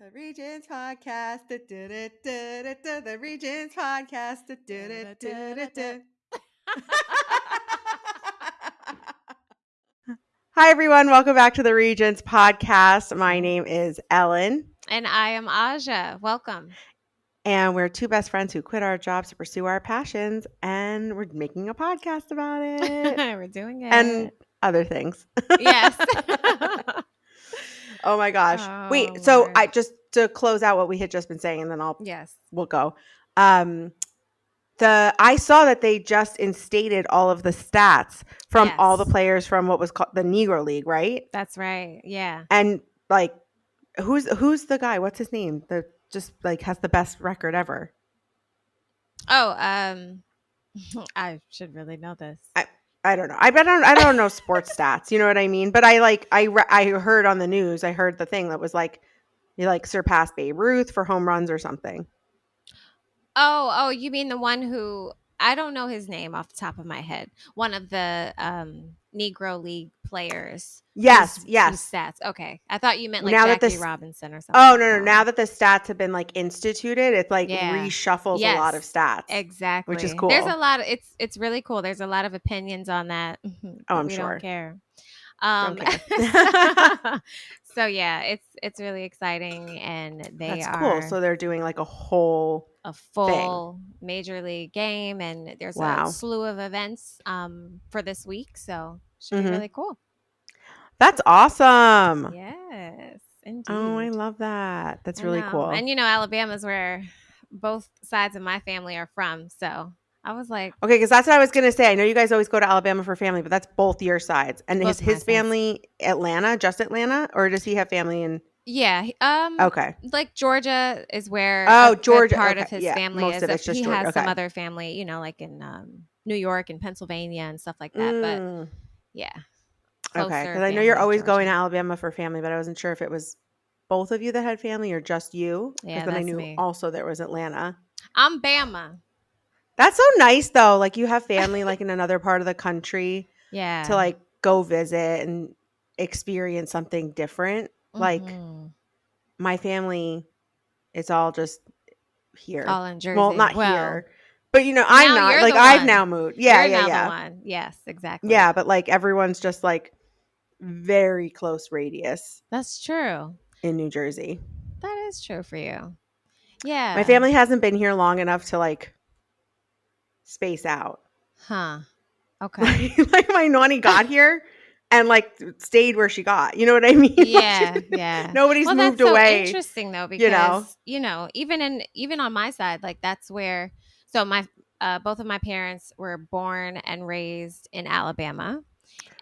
The Regents podcast. The Regents podcast. Hi, everyone. Welcome back to the Regents podcast. My name is Ellen. And I am Aja. Welcome. And we're two best friends who quit our jobs to pursue our passions. And we're making a podcast about it. We're doing it. And other things. Yes. Oh my gosh. Oh, Wait, so Lord. I just to close out what we had just been saying, and then we'll go. I saw that they just instated all of the stats from all the Yes. players from what was called the Negro League, right? That's right. Yeah. And like who's the guy? What's his name? The just like has the best record ever. Oh, I should really know this. I don't know. I don't know sports stats. You know what I mean? But I heard on the news. I heard the thing that was like you like surpassed Babe Ruth for home runs or something. Oh, you mean the one who I don't know his name off the top of my head. One of the Negro League players. Yes. Some stats. Okay. I thought you meant like Now that Jackie this- Robinson or something. Oh no! Now that the stats have been like instituted, it's like reshuffles a lot of stats. Exactly. Which is cool. There's a lot of it's really cool. There's a lot of opinions on that. Oh, I'm we sure. don't care. Don't care. So yeah, it's really exciting, and That's cool. So they're doing like a full major league game, and there's a slew of events for this week. So should be really cool. That's awesome. Yes, indeed. Oh, I love that. That's really cool. And Alabama's where both sides of my family are from. So I was like, okay, because that's what I was going to say. I know you guys always go to Alabama for family, but that's both your sides. And is his family Atlanta, just Atlanta, or does he have family in? Yeah. Okay. Like Georgia is where Georgia part of his family most is. Of it's just he Georgia. has some other family, like in New York and Pennsylvania and stuff like that. But yeah. Okay, because I know you're always going to Alabama for family, but I wasn't sure if it was both of you that had family or just you. Yeah, then I knew also there was Atlanta. I'm Bama. That's so nice though. Like you have family like in another part of the country. Yeah. To like go visit and experience something different. Like my family, it's all just here. All in Jersey. Well, not here. But I'm not like I've now moved. Yeah, you're now the one. Yes, exactly. Yeah, but like everyone's just like very close radius. That's true. In New Jersey. That is true for you. Yeah. My family hasn't been here long enough to like space out. Huh. Okay. Like my nanny got here and like stayed where she got. You know what I mean? Yeah, yeah. Nobody's moved that's away. So interesting though, because even on my side, like that's where. So my both of my parents were born and raised in Alabama,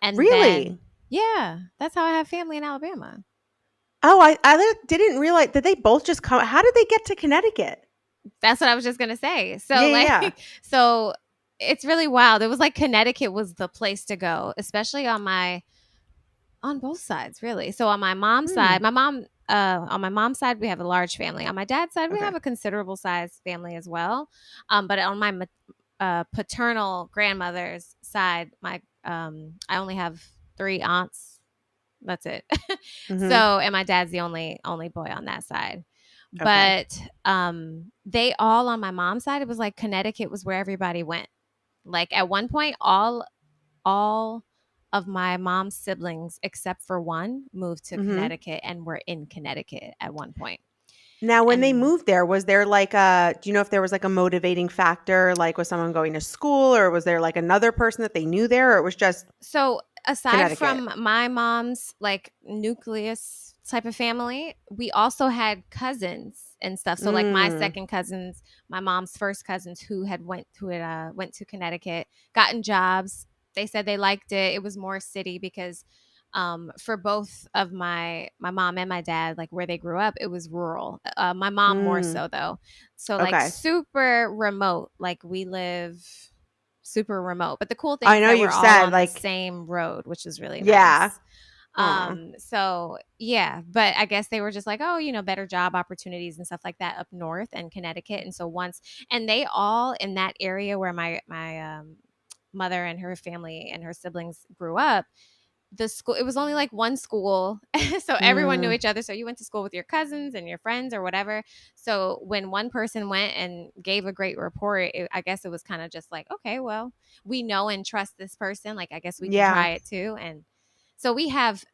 and really, yeah, that's how I have family in Alabama. Oh, I didn't realize. Did they both just come? How did they get to Connecticut? That's what I was just gonna say. So so it's really wild. It was like Connecticut was the place to go, especially on both sides, really. So on my mom's side, on my mom's side, we have a large family. On my dad's side, we have a considerable size family as well. But on my paternal grandmother's side, I only have 3 aunts. That's it. So, and my dad's the only boy on that side. Okay. But they all on my mom's side, it was like Connecticut was where everybody went. Like at one point, all of my mom's siblings, except for one, moved to Connecticut and were in Connecticut at one point. Now, when they moved there, was there like do you know if there was like a motivating factor? Like was someone going to school or was there like another person that they knew there or it was just So aside from my mom's like nucleus type of family, we also had cousins and stuff. So like my second cousins, my mom's first cousins who went to Connecticut, gotten jobs. They said they liked it. It was more city because for both of my mom and my dad, like where they grew up, it was rural. My mom more so though. So like super remote. Like we live super remote. But the cool thing is that we're all on the same road, which is really nice. So yeah, but I guess they were just like, oh, better job opportunities and stuff like that up north and Connecticut. And so and they all in that area where my mother and her family and her siblings grew up, the school, it was only like one school. So everyone knew each other. So you went to school with your cousins and your friends or whatever. So when one person went and gave a great report, I guess it was kind of just like, okay, well, we know and trust this person. Like, I guess we can Yeah. try it too. And so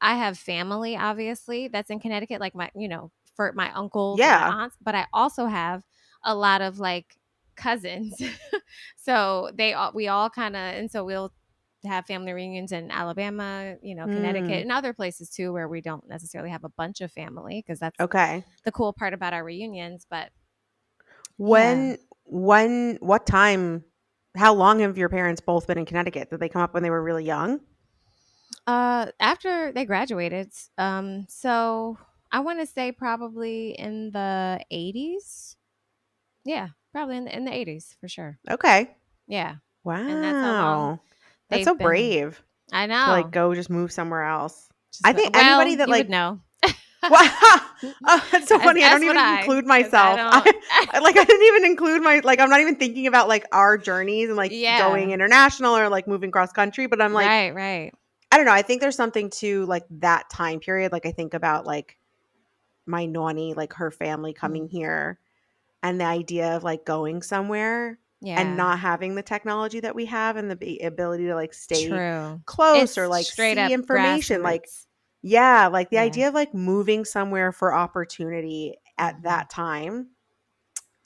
I have family, obviously, that's in Connecticut, like my, for my uncles and my Yeah. aunts, but I also have a lot of like cousins. So we all kind of, and so we'll have family reunions in Alabama, Connecticut and other places too, where we don't necessarily have a bunch of family, because that's Okay. the cool part about our reunions. But yeah, What time, how long have your parents both been in Connecticut? Did they come up when they were really young? after they graduated, so I want to say probably in the 80s. Yeah, probably in the 80s for sure. Okay. Yeah. And that's how long Wow. That's so they've been. brave I to like know. go just move somewhere else. Just I go, think anybody well, that you would like know. wow. Oh, that's so funny. I As don't would even I, include because I myself. don't. I didn't even include like I'm not even thinking about like our journeys and like going Yeah. international or like moving cross country, but I'm like Right, right. I don't know. I think there's something to like that time period. Like I think about like my nanny, like her family coming Mm. here and the idea of like going somewhere and Yeah. not having the technology that we have and the ability to like stay True. close or It's like straight see up information. Like, grassroots. yeah, like the Yeah. idea of like moving somewhere for opportunity at Hmm. that time.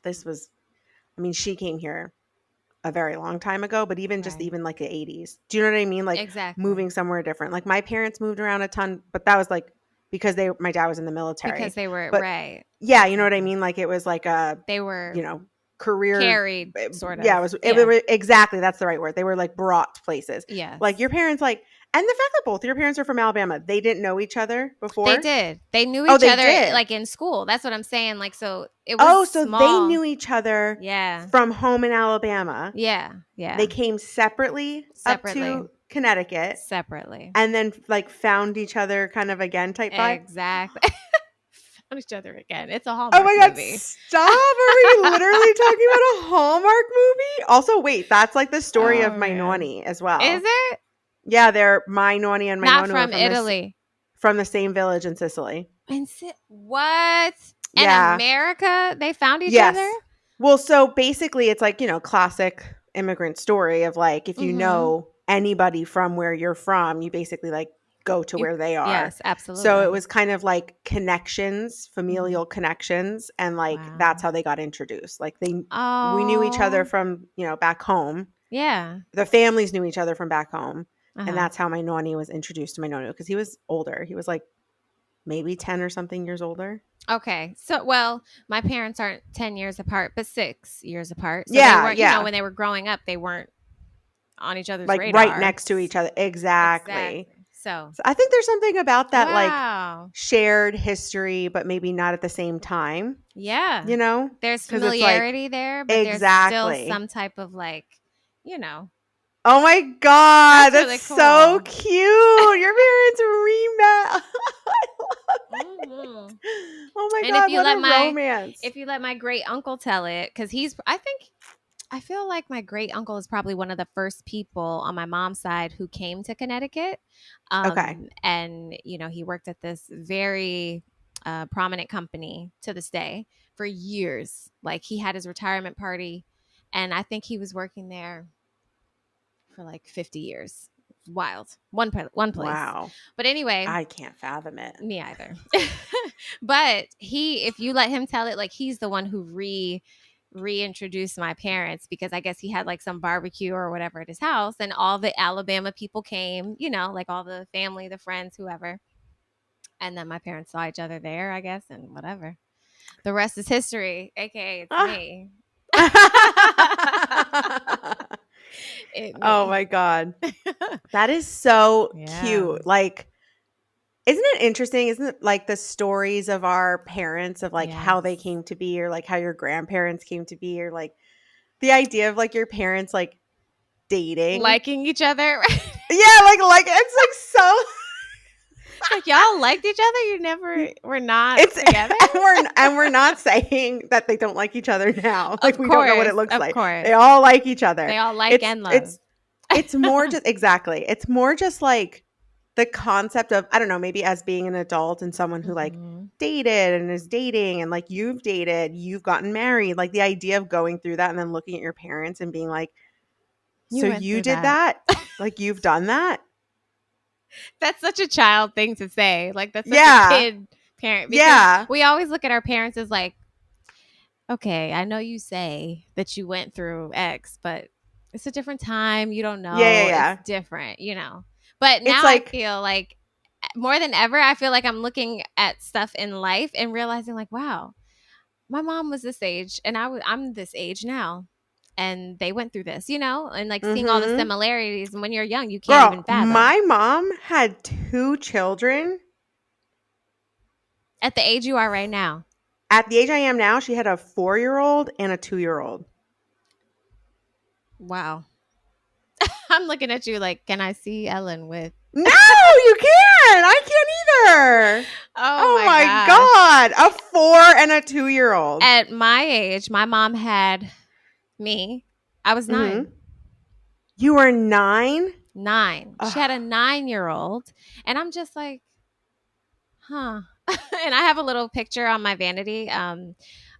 This was, I mean, she came here a very long time ago, but even just Right. even like the 80s. Do you know what I mean? Like Exactly. moving somewhere different. Like my parents moved around a ton, but that was like because my dad was in the Because military. they were But right. yeah, you know what I Exactly. mean? Like it was like a, They were you know, career carried, sort yeah, of. it was it Yeah. were exactly that's the right word. They were like brought to places. Like your Yes. parents like and the fact that both your parents are from Alabama, they didn't know each other They before? did. They knew Oh, each they other did. like in school. That's what I'm saying. Like, so it was Oh, so they small. knew each other Yeah. from home in Alabama. Yeah. They Yeah. came separately up Separately. to Connecticut Separately. and then like found each other kind of again type vibe. Exactly. Found each other again. It's a Oh Hallmark my god, movie. stop. Are we literally talking about a Hallmark movie? Also, wait, that's like the story of Oh my man. noni as Is well. it? Yeah, they're my noni and my Not nonu are from Italy. from the same village in Sicily. What? In Yeah. America, they found each other? Yes. Well, so basically it's like, classic immigrant story of like if you Mhm. know anybody from where you're from, you basically like go to You where they are. Yes, So it absolutely. was kind of like connections, Mhm. familial connections, and like that's Wow. how they got introduced. Like we knew each other Oh. from, back home. Yeah. The families knew each other from back home. And Uh-huh. that's how my noni was introduced to my nonu because he was older. He was like maybe 10 or something years older. Okay. So, well, my parents aren't 10 years apart, but 6 years apart. So they Yeah, weren't, yeah. when they were growing up, they weren't on each other's Like right radar. next to each other. Exactly. Exactly. So, So I think there's something about that like wow. shared history, but maybe not at the same time, Yeah. you know? There's Because it's like, familiarity there, but there's still exactly. some type of like, you know, Oh my God. that's That's really so cool. cute. Your parents remet. I love it. Hmm. Oh my And God. What a romance. if you let my great uncle tell it, because I feel like my great uncle is probably one of the first people on my mom's side who came to Connecticut. Okay. And, he worked at this very prominent company to this day for years. Like, he had his retirement party, and I think he was working there for like 50 years. Wild. One place. Wow. But anyway, I can't fathom it. me either. But if you let him tell it, like, he's the one who reintroduced my parents, because I guess he had like some barbecue or whatever at his house, and all the Alabama people came, like all the family, the friends, whoever. And then my parents saw each other there, I guess, and whatever. The rest is history, aka it's Ah. me. It Oh me. my God. That is so Yeah. cute. Like, isn't it interesting? Isn't it like the stories of our parents of like how they Yes. came to be or like how your grandparents came to be or like the idea of like your parents like dating? Liking each other. Yeah, like it's like so It's like, y'all liked each other. You never were not it's together. and we're not saying that they don't like each other now. Like Of we don't know what it course. looks Of like. course. They all like each other. They all like It's and love. it's it's more just exactly. It's more just like the concept of, I don't know, maybe as being an adult and someone who like dated and is dating and like you've dated, you've gotten married, like the idea of going through that and then looking at your parents and being like, so You went you through did that. that? Like you've done that? That's such a child thing to say. Like that's such a Yeah. kid parent because Yeah. we always look at our parents as like, okay, I know you say that you went through X, but it's a different time. You don't Yeah. Yeah. know. It's Yeah. different, you know. But It's now I like, feel like more than ever, I feel like I'm looking at stuff in life and realizing like, wow, my mom was this age and I'm this age now. And they went through this, you know, and like seeing all the mm-hmm. similarities. And when you're young, you can't Girl, even fathom. my mom had 2 children. At the age you are right now. At the age I am now, she had a 4-year-old and a 2-year-old. Wow. I'm looking at you like, can I see Ellen with? No, you can't. I can't either. Oh Oh my my gosh. God. A 4 and a 2-year-old. At my age, my mom had me. I was Mm-hmm. 9. You were 9? 9. She had a Ugh. 9-year-old. And I'm just like, huh. And I have a little picture on my vanity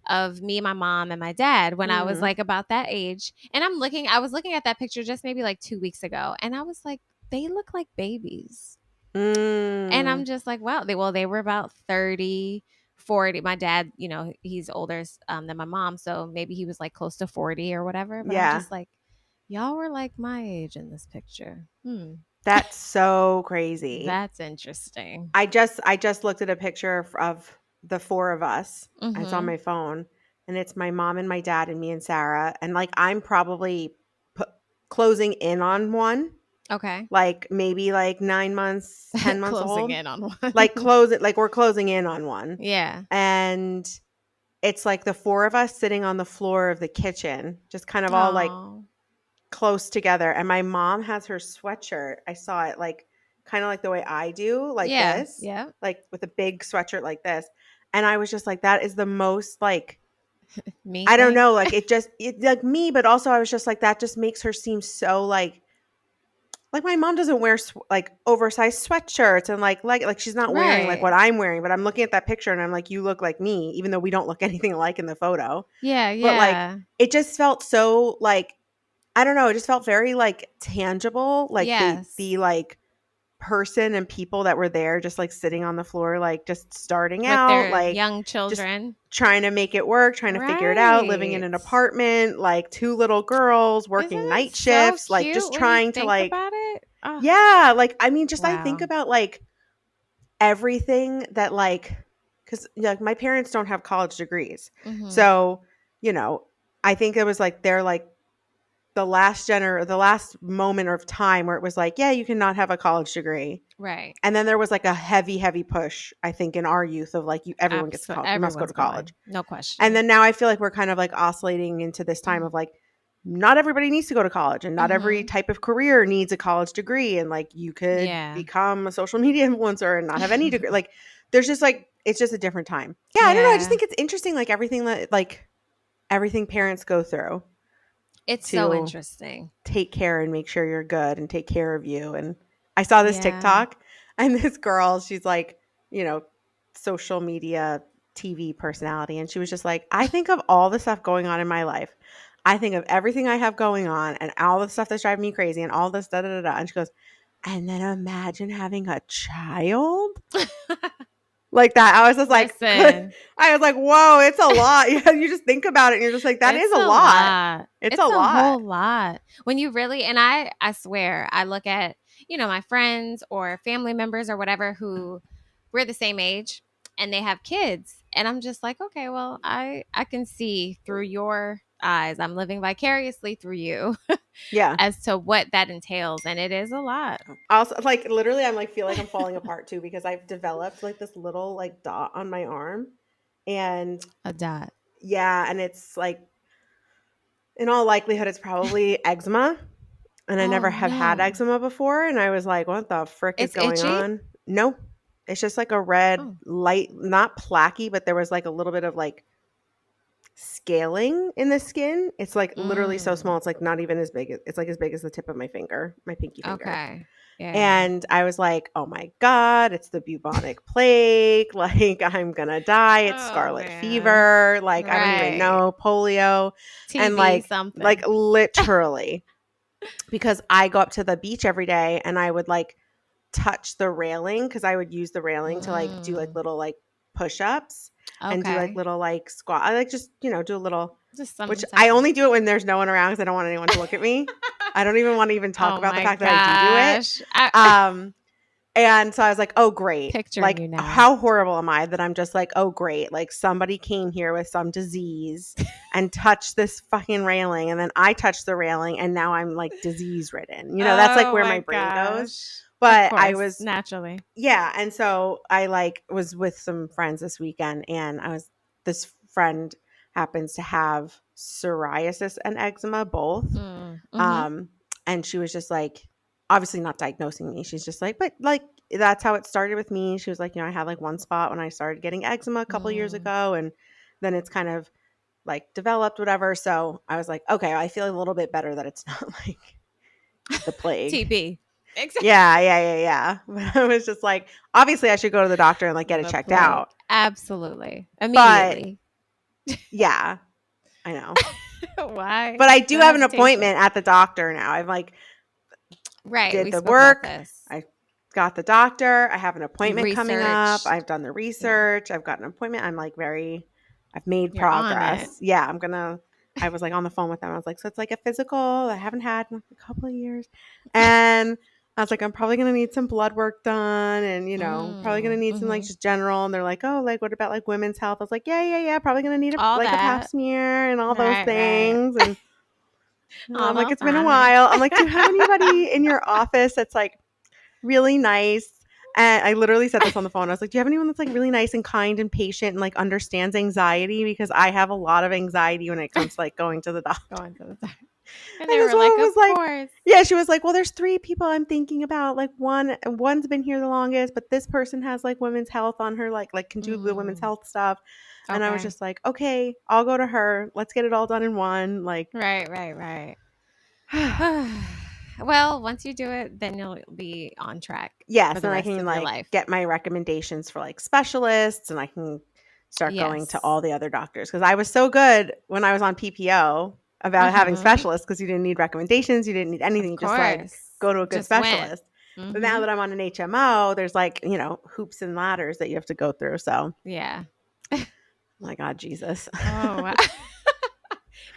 of me, my mom, and my dad when I was Mm. like about that age. And I was looking at that picture just maybe like 2 weeks ago. And I was like, they look like babies. And I'm Mm. just like, wow. They were about 30, 40. My dad, you know, he's older than my mom. So maybe he was like close to 40 or whatever. But I'm Yeah. just like, y'all were like my age in this picture. That's so crazy. That's interesting. I just looked at a picture of the 4 of us. It's on Mm-hmm. my phone, and it's my mom and my dad and me and Sarah, and, like, I'm probably closing in on 1, Okay. like, maybe, like, 9 months, 10 months Closing old. in on one. Like, close it like, we're closing in on 1, Yeah. and it's, like, the 4 of us sitting on the floor of the kitchen, just kind of all, like, Oh. close together, and my mom has her sweatshirt. I saw it like kind of like the way I do, like Yeah. this, Yeah. like with a big sweatshirt like this. And I was just like, that is the most like, Me I don't thing. know, like it like me, but also I was just like, that just makes her seem so like my mom doesn't wear like oversized sweatshirts and like she's not wearing like what Right. I'm wearing, but I'm looking at that picture and I'm like, you look like me, even though we don't look anything alike in the photo. Yeah. But like, Yeah. it just felt so like, I don't know, it just felt very, like, tangible, like, Yes. the, like, person and people that were there just, like, sitting on the floor, like, just starting With out, their like, young just children. trying to make it work, trying to figure it out, living in Right. an apartment, like, 2 little girls Isn't working it night so shifts, like, cute just when you trying to, think like, about it? Oh, yeah, like, I mean, just I think wow. about, like, everything that, like, because like, my parents don't have college degrees. Mm-hmm. So, you know, I think it was, like, they're, like, the last moment of time where it was like, yeah, you cannot have a college degree. Right. And then there was like a heavy push, I think, in our youth of like, everyone gets to Absolutely. college, you must go to Everyone's college. going. No And question. then now I feel like we're kind of like oscillating into this time of like, not everybody needs to go to college and not every Mm-hmm. type of career needs a college degree. And like, you could Yeah. become a social media influencer and not have any degree. Like, there's just like, it's just a different time. Yeah, I don't know. I just Yeah. think it's interesting, like everything that, like, everything parents go through It's so to interesting. take care and make sure you're good and take care of you. And I saw this Yeah. TikTok and this girl, she's like, you know, social media TV personality. And she was just like, I think of all the stuff going on in my life. I think of everything I have going on and all the stuff that's driving me crazy and all this da da da da. And she goes, and then imagine having a child like that. I was just like, Listen, I was like, whoa, it's a lot. Yeah, you just think about it and you're just like, that is it's a a lot. lot. It's a It's a lot. whole lot. When you really and I swear, I look at, you know, my friends or family members or whatever who we're the same age and they have kids and I'm just like, okay, well, I can see through your eyes. I'm living vicariously through you Yeah. as to what that entails and it is a lot. Also, like literally, I'm like feel like I'm falling apart too because I've developed like this little like dot on my arm, and A dot. yeah, and it's like in all likelihood it's probably eczema, and I Oh never have had no. eczema before, and I was like, what the frick is It's going itchy? on? No, it's just like a red Oh. light, not placky, but there was like a little bit of like scaling in the skin. It's like literally so small. It's like not even as big. It's like as big as the tip of my finger, my pinky finger. Okay. Yeah. And I was like, oh my God, it's the bubonic plague. Like, I'm going to die. It's Oh scarlet man. fever. Like, I don't even Right. know, polio. And TB something. literally, because I go up to the beach every day and I would like touch the railing because I would use the railing to like do like little like push-ups and do like Okay. little like squat. I like just, do a little, Just which something I sexy. only do it when there's no one around because I don't want anyone to look at me. I don't even want to even talk Oh about the my fact that I do it. gosh. And so I was like, oh, great. Picturing Like, you now. how horrible am I that I'm just like, oh, great. Like, somebody came here with some disease and touched this fucking railing. And then I touched the railing and now I'm like disease ridden. That's like Oh where my my brain goes. gosh. Of But I course, was, naturally. yeah. And so I like was with some friends this weekend and this friend happens to have psoriasis and eczema both. Mm-hmm. Um, and she was just like, obviously not diagnosing me. She's just like, but like, that's how it started with me. She was like, I had like one spot when I started getting eczema a couple years ago. And then it's kind of like developed, whatever. So I was like, okay, I feel a little bit better that it's not like the plague. TB. Exactly. Yeah. But I was just like, obviously I should go to the doctor and like get it The checked plague. out. Absolutely. But Immediately. yeah, I know. Why? But I do No have an hesitation. appointment at the doctor now. I've like Right. did We the spoke about work. this. I got the doctor. I have an You appointment coming up. researched. I've done the Yeah. research. I've got an appointment. I've made You're on it. progress. Yeah, I was like on the phone with them. I was like, so it's like a physical I haven't had in a couple of years. And I was like, I'm probably going to need some blood work done and, probably going to need some like Mm-hmm. just general. And they're like, oh, like what about like women's health? I was like, yeah. Probably going to need All a pap that. smear and all those Right. things. And All I'm like, those it's been a honors. while. I'm like, do you have anybody in your office that's like really nice? And I literally said this on the phone. I was like, do you have anyone that's like really nice and kind and patient and like understands anxiety? Because I have a lot of anxiety when it comes to like going to the doctor. Going to the doctor. And And they this were like, woman of was like, course. yeah, she was like, well, there's 3 people I'm thinking about. Like one's been here the longest, but this person has like women's health on her, like can do the women's health stuff. And I was Okay. just like, okay, I'll go to her. Let's get it all done in one. Like, Right. Well, once you do it, then you'll be on track for yes, the and I rest can of your like life. get my recommendations for like specialists and I can start going to Yes. all the other doctors because I was so good when I was on PPO about having Mm-hmm. specialists because you didn't need recommendations, you didn't need anything, Of you just like course. go to a good Just went. specialist. But now Mm-hmm. that I'm on an HMO, there's like, hoops and ladders that you have to go through. So, Yeah. my God, Jesus. Oh, wow.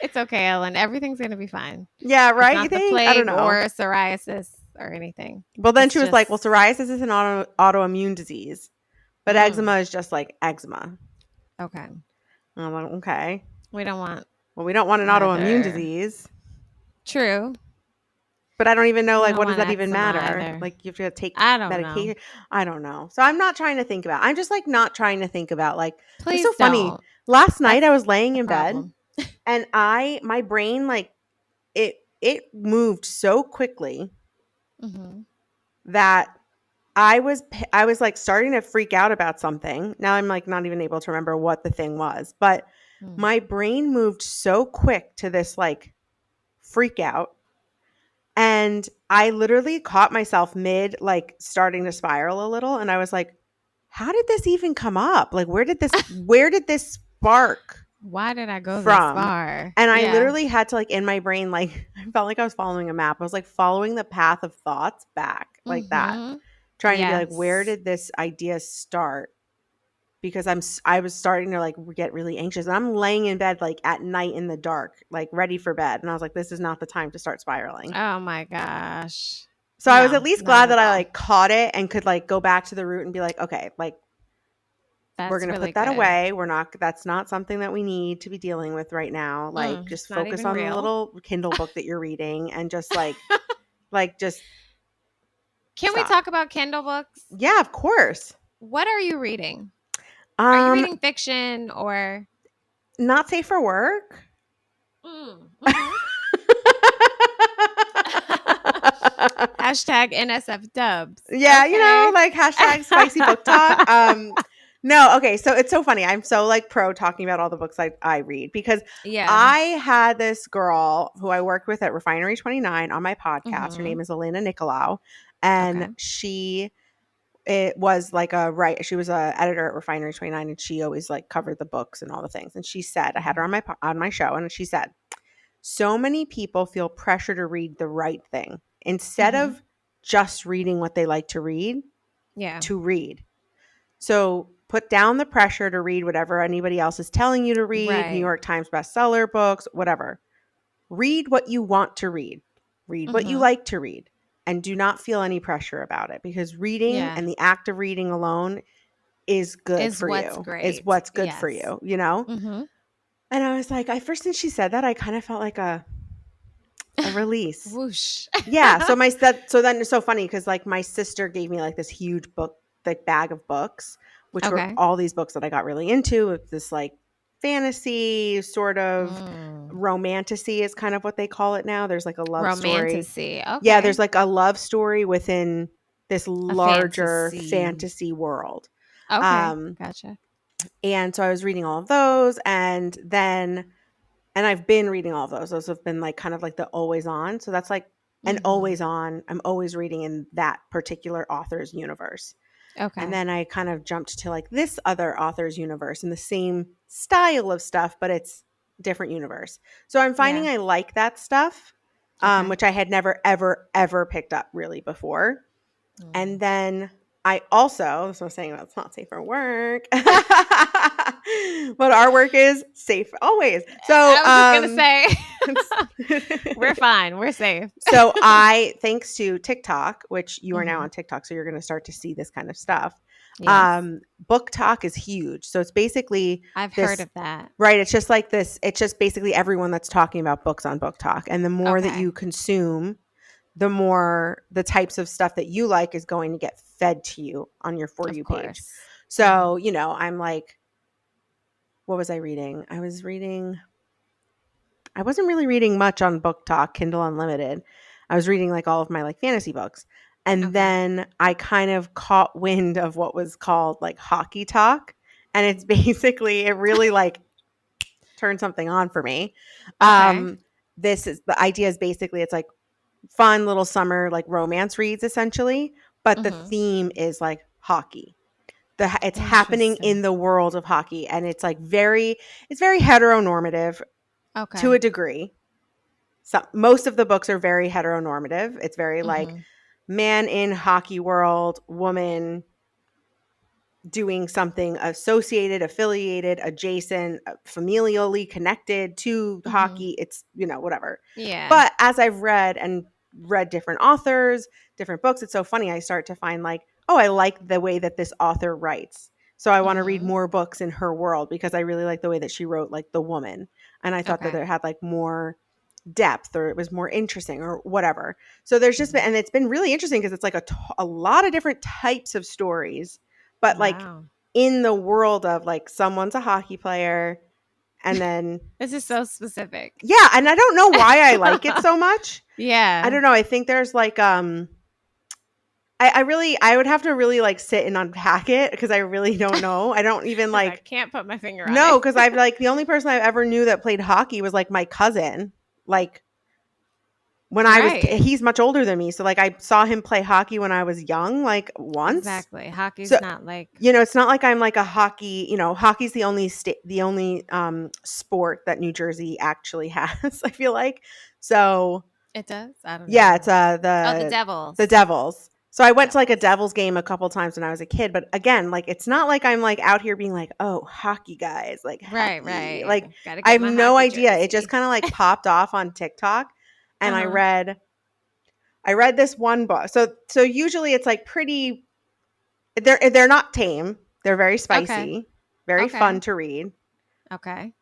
It's okay, Ellen. Everything's going to be fine. Yeah, It's right? You not the think? I don't plague know. or psoriasis or anything. Well, then It's she was like, well, just, psoriasis is an autoimmune disease, but eczema is just like eczema. okay. And I'm like, okay. We don't want Well, we don't want an autoimmune either. disease. True. But I don't even know, We like, don't what does want that even eczema matter? either. Like, you have to take I don't know. medication. I don't know. So I'm not trying to think about. I'm just like not trying to think about. Like, it's so Please funny. don't. Last night That's I was laying the in bed, problem. and my brain like it moved so quickly Mm-hmm. that I was like starting to freak out about something. Now I'm like not even able to remember what the thing was, but my brain moved so quick to this like freak out. And I literally caught myself mid like starting to spiral a little. And I was like, how did this even come up? Like, where did this spark Why did I go this from? far? And I Yeah. literally had to like in my brain, like, I felt like I was following a map. I was like following the path of thoughts back like that, Mm-hmm. trying to be like, where Yes. did this idea start? Because I was starting to like get really anxious. And I'm laying in bed like at night in the dark, like ready for bed. And I was like, this is not the time to start spiraling. Oh my gosh. So I was at No, least not glad at that I all. like caught it and could like go back to the root and be like, okay, like we're That's going to really put that good. away. That's not something that we need to be dealing with right now. Like It's just not focus even on the real. little Kindle book that you're reading and just just Can we stop. talk about Kindle books? Yeah, of course. What are you reading? Are you reading fiction or Not safe for work? mm-hmm. Hashtag NSF dubs. Yeah, Okay. like hashtag spicy book talk. No, okay, so it's so funny. I'm so like pro talking about all the books I read because Yeah. I had this girl who I worked with at Refinery 29 on my podcast. Her Mhm. name is Elena Nicolau, and Okay. it was like she was a editor at Refinery 29, and she always like covered the books and all the things. And she said, I had her Mhm. on my show, and she said, so many people feel pressure to read the right thing instead Mhm. of just reading what they like to read, Yeah. to read. So put down the pressure to read whatever anybody else is telling you to read, New Right. York Times bestseller books, whatever. Read what you want to read. Read what you Mhm. like to read, and do not feel any pressure about it, because reading Yeah. and the act of reading alone is good Is for what's you. Is great. what's good for Yes. you, you know? Mhm. And I was like, I first since she said that, I kind of felt like a release. Whoosh. Yeah. So then it's so funny because like my sister gave me like this huge book, like bag of books, which were Okay. all these books that I got really into. With this like fantasy sort of Mm. romantasy is kind of what they call it now. There's like a love story. Romantasy. Yeah, Okay. there's like a love story within this A larger fantasy. fantasy world. Okay. Um, Gotcha. and so I was reading all of those, and I've been reading all of those. Those have been like kind of like the always on. So that's like an Mhm. always on. I'm always reading in that particular author's universe. And Okay. then I kind of jumped to like this other author's universe in the same style of stuff, but it's different universe. So I'm Yeah. finding I like that stuff, Okay. which I had never, ever, ever picked up really before. And Mm. then I also, that's what I'm saying about it's not safe for work, but our work is safe always. So, I was just gonna say, we're it's- fine. We're safe. so thanks to TikTok, which you are now Mhm. on TikTok, so you're going to start to see this kind of stuff. Yes. BookTok is huge. So it's basically I've heard this, of that. right? It's just like this. It's just basically everyone that's talking about books on BookTok. And the more that Okay. you consume, the more the types of stuff that you like is going to get fed to you on your For Of You page. course. So, I'm like, what was I reading? I wasn't really reading much on Book Talk, Kindle Unlimited. I was reading like all of my like fantasy books. And Okay. then I kind of caught wind of what was called like hockey talk. And it's basically, it really like turned something on for me. Okay. The idea is basically it's like fun little summer like romance reads essentially, but the Mhm. theme is like hockey. It's happening Interesting. in the world of hockey, and it's very heteronormative to a Okay. degree. So most of the books are very heteronormative. It's very like Mhm. man in hockey world, woman doing something associated, affiliated, adjacent, familially connected to Mhm. hockey. It's, whatever. Yeah. But as I've read different authors, different books, it's so funny. I start to find like, oh, I like the way that this author writes. So I want to read Mhm. more books in her world because I really like the way that she wrote like The Woman. And I thought that Okay. it had like more depth or it was more interesting or whatever. So there's just been, Mhm. and it's been really interesting because it's like a lot of different types of stories, but like Wow. in the world of like someone's a hockey player and then This is so specific. yeah, and I don't know why I like it so much. I Yeah. don't know. I think there's like I would have to really like sit and unpack it because I really don't know. I don't even Because I like can't put my finger on no, it. because I've like the only person I ever knew that played hockey was like my cousin. Like when Right. he's much older than me, so like I saw him play hockey when I was young, like once. Exactly. So Hockey's not like it's not like I'm like a hockey. Hockey's the only sport that New Jersey actually has. I feel like so. it does. I don't Yeah, it's know. Oh, the the Devils. Devils. So I went to like a Devils. Devils game a couple times when I was a kid, but again, like it's not like I'm like out here being like, "Oh, hockey guys, like Right, hockey." Like right. Got to I get have my no hockey idea. It just jersey. kind of like popped off on TikTok and Uh-huh. I read this one book. So usually it's like pretty they're not tame. They're very Okay. spicy, very fun Okay. to read. Okay.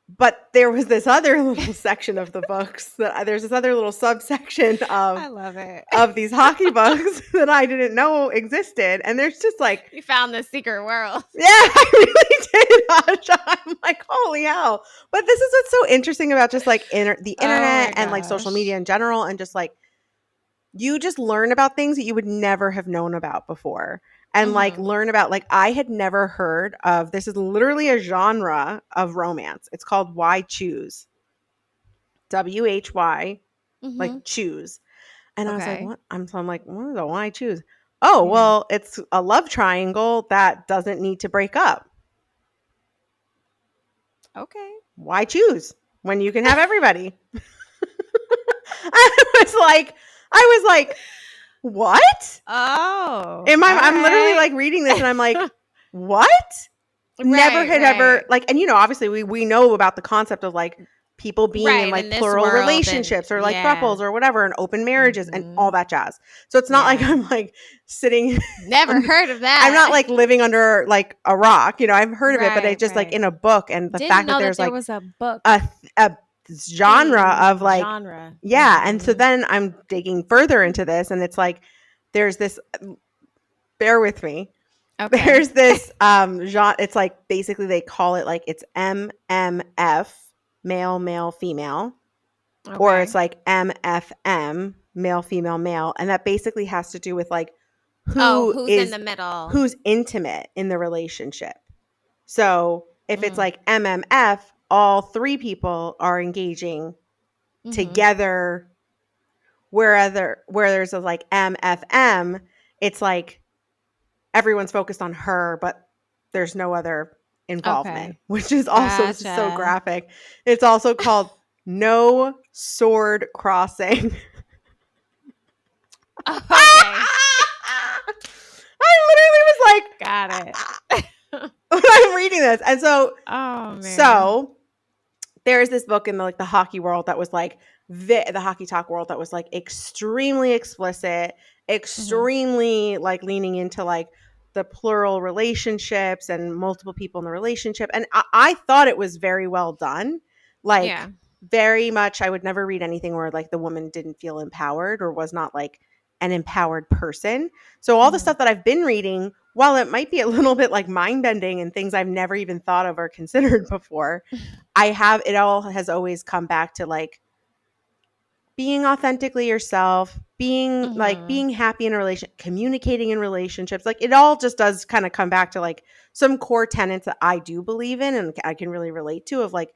But there was this other little section of the books that there's this other little subsection I love it. of these hockey books that I didn't know existed. And there's just like, You found the secret world. yeah, I really did. Asha. I'm like, holy hell. But this is what's so interesting about just like the Oh internet my and like social gosh. media in general. And just like, you just learn about things that you would never have known about before. and like Mhm. learn about, like, I had never heard of, this is literally a genre of romance. It's called Why Choose. WHY, like Mhm. choose. And I was like, Okay. what? I'm like, what is a why choose? Oh, Yeah. well, it's a love triangle that doesn't need to break up. Okay. Why choose when you can have everybody? I I was like, what? Oh, I'm literally alright. like reading this and I'm like, what? Never Right, had ever, right. like, and obviously we know about the concept of like people being in Right, in like this plural world and relationships or like yeah. thruples or whatever and open marriages and all Mhm. that jazz. So it's not like Yeah. I'm like sitting Never under, heard of I'm not that. like living under like a rock. I've heard of it, but Right, it's just like right. in a book, and the Didn't fact that know that there's there like was a book a a genre of theme like, genre. yeah. And so Mhm. then I'm digging further into this, and it's like there's this, bear with me. Okay. There's this genre. It's like basically they call it like it's MMF, male, male, female, or it's Okay. like MFM, male, female, male, and that basically has to do with like Oh, who who's in is the middle? who's intimate in the relationship. So if it's Mm. like MMF, all three people are engaging Mhm. together. Where there's a like MFM, it's like everyone's focused on her, but there's no other involvement, Okay. which is also, this is so Gotcha. graphic. It's also called no sword crossing. Okay. I literally was Got it. like, when I'm reading this. And so, Oh, man. so there's this book in the like the hockey world that was like the hockey talk world that was like extremely explicit, Mhm. extremely like leaning into like the plural relationships and multiple people in the relationship. And I thought it was very well done. Like Yeah. very much, I would never read anything where like the woman didn't feel empowered or was not like an empowered person. So all the Mhm. stuff that I've been reading, while it might be a little bit like mind bending and things I've never even thought of or considered before, it all has always come back to like being authentically yourself, Mhm. being happy in a relation, communicating in relationships. Like it all just does kind of come back to like some core tenets that I do believe in and I can really relate to, of like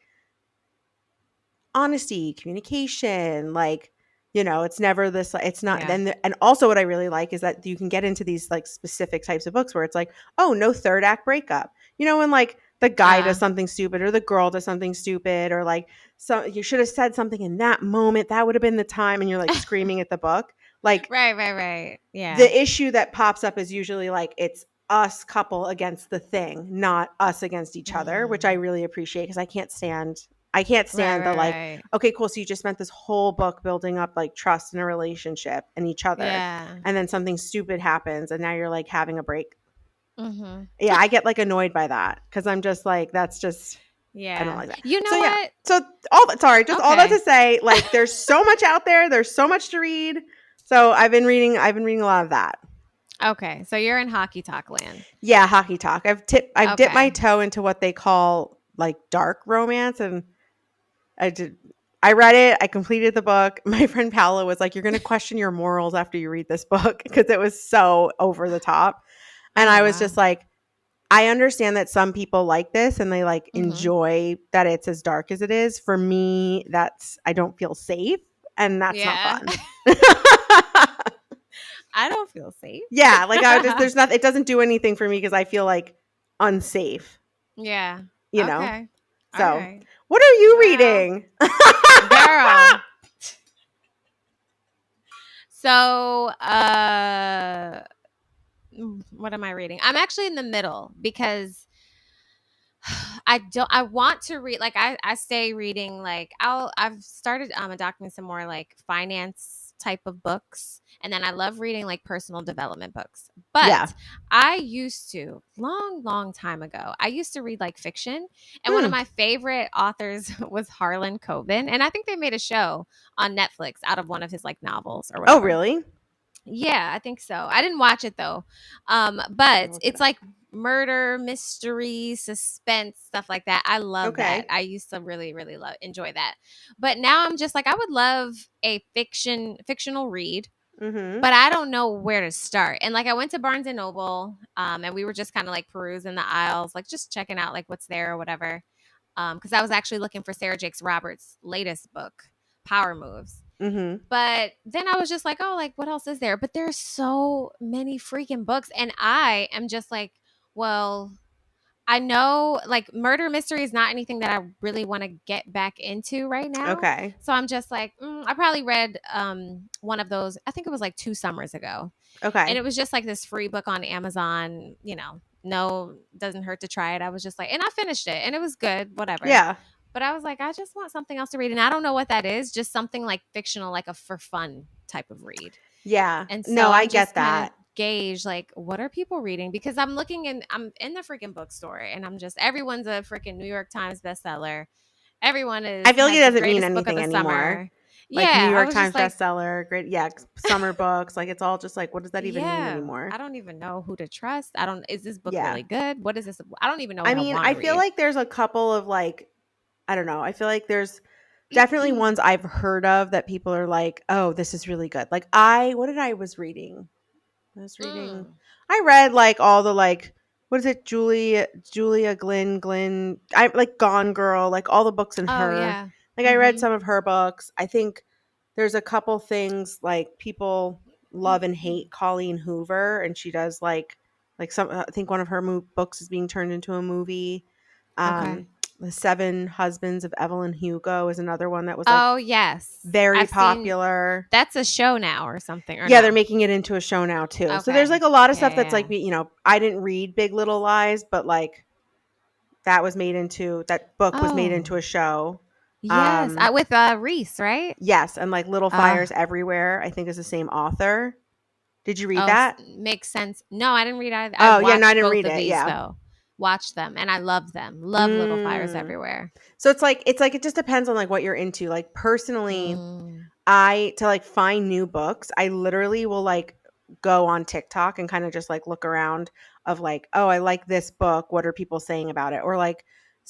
honesty, communication, like, it's never this, it's not. Yeah. Then and also what I really like is that you can get into these like specific types of books where it's like, oh, no third act breakup. When like the guy does Uh, something stupid or the girl does something stupid, or like, so you should have said something in that moment, that would have been the time, and you're like screaming at the book. Like right, right, right. Yeah. the issue that pops up is usually like it's us couple against the thing, not us against each other, which I Mm. really appreciate because I can't stand Right, the right, like, right. okay, cool. So you just spent this whole book building up like trust in a relationship and each other. Yeah. And then something stupid happens and now you're like having a break. Mhm. Yeah, I get like annoyed by that because I'm just like, that's just, I don't Yeah. like that. You So know yeah. what? So just all that to Okay. say, like there's so much out there. There's so much to read. So I've been reading a lot of that. Okay. So you're in hockey talk land. Yeah, hockey talk. I've dipped my Okay. toe into what they call like dark romance, and I did I read it, I completed the book. My friend Paola was like, "You're going to question your morals after you read this book," because it was so over the top. And Oh, I was wow. just like, I understand that some people like this and they like Mhm. enjoy that it's as dark as it is. For me, I don't feel safe, and that's not Yeah. fun. I don't feel safe. Yeah, like I just there's not it doesn't do anything for me because I feel like unsafe, Yeah. you know. Okay. All So, right. what are you Well, reading? girl. So, what am I reading? I'm actually in the middle because I want to read, like I stay reading, like I've started adopting some more like finance type of books, and then I love reading like personal development books. Yeah. But I used to, long time ago, I used to read like fiction, and one of Hmm. my favorite authors was Harlan Coben, and I think they made a show on Netflix out of one of his like novels or Oh, whatever. really? Yeah, I think so. I didn't watch it though. Let me But look it it's up. like murder, mystery, suspense, stuff like that. I love that. Okay. I used to really, really enjoy that. But now I'm just like, I would love a fictional read. Mhm. but I don't know where to start. And like I went to Barnes and Noble, and we were just kind of like perusing the aisles, like just checking out like what's there or whatever. Because I was actually looking for Sarah Jakes Roberts' latest book, Power Moves. Mhm. But then I was just like, oh, like what else is there? But there's so many freaking books, and I am just like, well, I know like murder mystery is not anything that I really want to get back into right now. Okay. So I'm just like, I probably read one of those. I think it was like 2 summers ago, and Okay. it was just like this free book on Amazon. You know, no, doesn't hurt to try it. I was just like, and I finished it, and it was good, whatever. Yeah. But I was like, I just want something else to read, and I don't know what that is. Just something like fictional, like a for fun type of read. Yeah. And so No, I I'm get just kind of that. gauge like what are people reading, because I'm in the freaking bookstore, and I'm just everyone's a freaking New York Times bestseller. Everyone I is feel like it has the doesn't mean greatest book of anything the anymore. summer. Like New Yeah, I York was just Times like, bestseller, great, yeah, summer books. Like it's all just like, what does that even mean yeah, anymore? I don't even know who to trust. I don't Is this book Yeah. really good? What is this? I don't even know I what I mean, want I to feel read. like there's a couple of like, I don't know. I feel like there's definitely ones I've heard of that people are like, oh, this is really good. Like what did I was reading? I was reading. Mm. I read like all the like what is it, Julia Glenn. I like Gone Girl, like all the books in Oh her. yeah. Like I read Mm-hmm. some of her books. I think there's a couple things like people love and hate Colleen Hoover, and she does like some. I think one of her books is being turned into a movie. Okay. Um, The Seven Husbands of Evelyn Hugo is another one that was like Oh yes, very I've seen. popular. That's a show now or something, or Yeah, they're no? making it into a show now too. So there's Okay. like a lot of Yeah, stuff that's yeah, like, yeah. I didn't read Big Little Lies, but like that book was made into Oh a show. yes, Um, with Reese, right? yes, and like Little Uh Fires Everywhere, I think is the same author. Did you read oh, that? makes sense. No, I didn't read either. I Oh, yeah, no, I watched didn't both read of it. these Yeah. though. Watched them, and I love them. Love Little Fires Mm. Everywhere. So it's like it just depends on like what you're into. Like personally, Mm. I to like find new books, I literally will like go on TikTok and kind of just like look around of like, oh, I like this book. What are people saying about it? Or like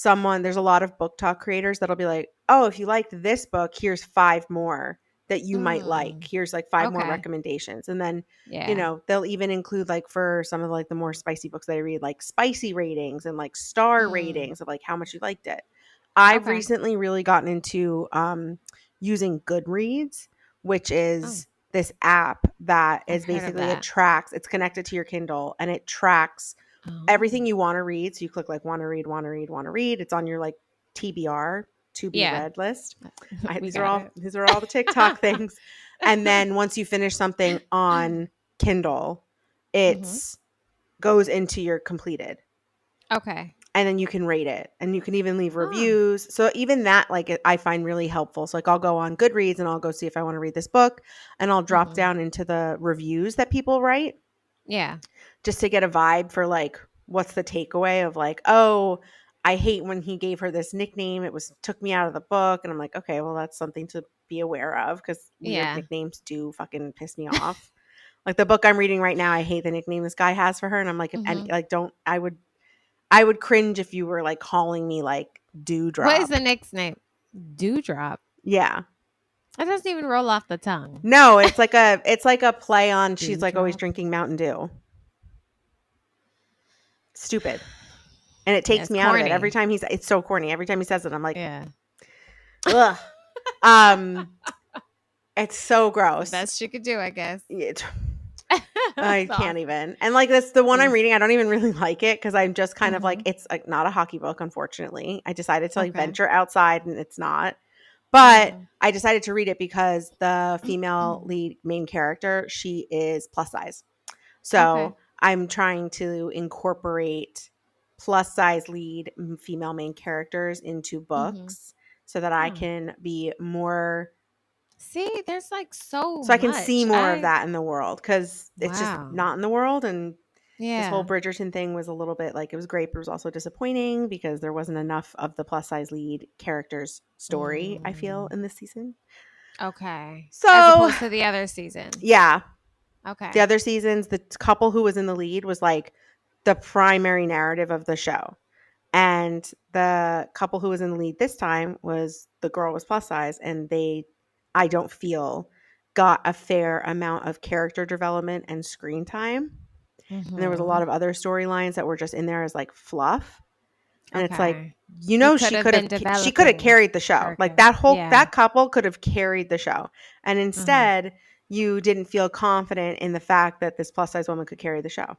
there's a lot of book talk creators that'll be like, oh, if you liked this book, here's five more that you might like. Mm. Here's like five more Okay. recommendations. And then, Yeah. they'll even include like for some of like the more spicy books that I read, like spicy ratings and like star Mm. ratings of like how much you liked it. I've Okay. recently really gotten into using Goodreads, which Oh, is this app that I've is heard of basically that. it's connected to your Kindle and it tracks Oh. everything you want to read. So you click like want to read, want to read, want to read. It's on your like TBR, to be Yeah, read list. we These are got all it. the TikTok things. And then once you finish something on Kindle, Hmm. it's goes into your completed, Okay. and then you can rate it and you can even leave Oh. reviews. So even that I find really helpful. So like I'll go on Goodreads and I'll go see if I want to read this book, and I'll drop Hmm. down into the reviews that people write Yeah. just to get a vibe for like what's the takeaway of like, oh, I hate when he gave her this nickname. It was took me out of the book. And I'm like, okay, well that's something to be aware of because weird Yeah. nicknames do fucking piss me off. Like the book I'm reading right now, I hate the nickname this guy has for her. And I'm like, if any Hmm. like don't I would cringe if you were like calling me like What is the Dewdrop. next name? Dewdrop. Yeah. It doesn't even roll off the tongue. No, it's like a play on she's like always Dewdrop. drinking Mountain Dew. Stupid. And it Yeah, takes it's me out of it. Every corny. time it's so corny. Every time he says it, I'm like, Yeah. ugh. Um, it's so It's the gross. best she could do, I guess. I That's can't awesome. even. And like this, the one I'm Oof. reading, I don't even really like it because I'm just kind of like, Hmm. it's like not a hockey book, unfortunately. I decided to like Okay. venture outside and it's not. But Hmm. I decided to read it because the female lead main character, she is plus size. Okay. So I'm trying to incorporate plus size lead female main characters into Hmm. books so that I Huh. can be more See, there's like so so I can see much. more of that in the world because it's just Wow. not in the world. And this whole Yeah. Bridgerton thing was a little bit like it was great, but it was also disappointing because there wasn't enough of the plus size lead character's story, I feel, Mm. in this season. Okay. As So, opposed to the other seasons. yeah, the Okay. other seasons, the couple who was in the lead was like the primary narrative of the show. And the couple who was in the lead this time was the girl was plus size, and I don't feel got a fair amount of character development and screen time. And there was a lot Mhm. of other storylines that were just in there as like fluff. And it's like, Okay. you You know, could have been she could have developing carried the show. Like characters. Yeah. that couple could have carried the show. And Mhm. instead, you didn't feel confident in the fact that this plus size woman could carry the show.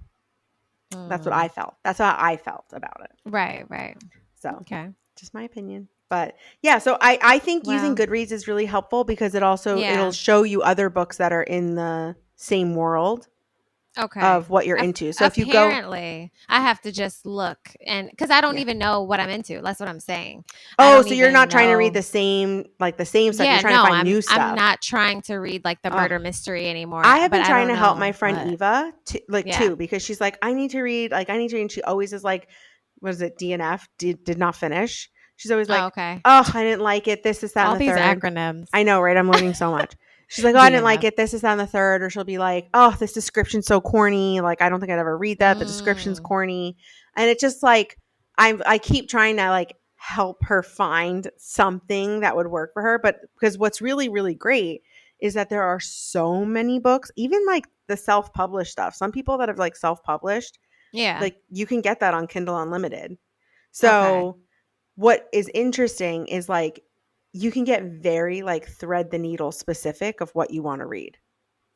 That's what I Mm. felt. That's how I felt about it. Right, right. So, Okay. just my opinion. But yeah, so I think using Well, Goodreads is really helpful because it'll yeah. show you other books that are in the same world Okay. of what you're into. So if you go, Apparently, I have to just look and because I don't yeah. even know what I'm into. That's what I'm saying. I Oh, don't so you're even not trying to read know. the same stuff. You're Yeah, trying to no, find I'm new I'm stuff. not trying to read like the Oh, murder mystery anymore, I have but been I trying don't to help my know friend what. Eva Yeah. too because she's like, I need to read, and she always is like, what is it, DNF? Did not finish. She's always Oh, like, okay. oh, I didn't like it. This, that, and All the these third. acronyms. I know, right? I'm learning so much. She's like, oh, I didn't like DNF. it. This, that, and the third. Or she'll be like, oh, this description's so corny. Like, I don't think I'd ever read that. The description's Mm. corny. And it's just like, I keep trying to like help her find something that would work for her. But because what's really, really great is that there are so many books, even like the self-published stuff. Some people that have like self-published, Yeah. like you can get that on Kindle Unlimited. Okay. So what is interesting is like you can get very like thread the needle specific of what you want to read,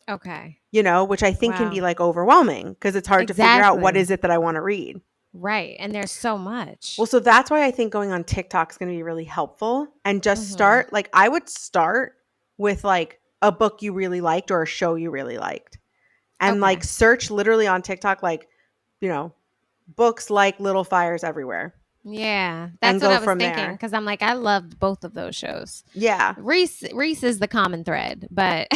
Okay. which I think can be Wow. like overwhelming because it's hard to figure out what Exactly. is it that I want to read. Right. And there's so Well, much. so that's why I think going on TikTok is going to be really helpful and just Mhm. start like I would start with like a book you really liked or a show you really liked and like Okay. search literally on TikTok like, you know, books like Little Fires Everywhere Yeah. and That's what go I was from thinking there. cuz I'm like I loved both of those shows. Yeah. Reese is the common thread, but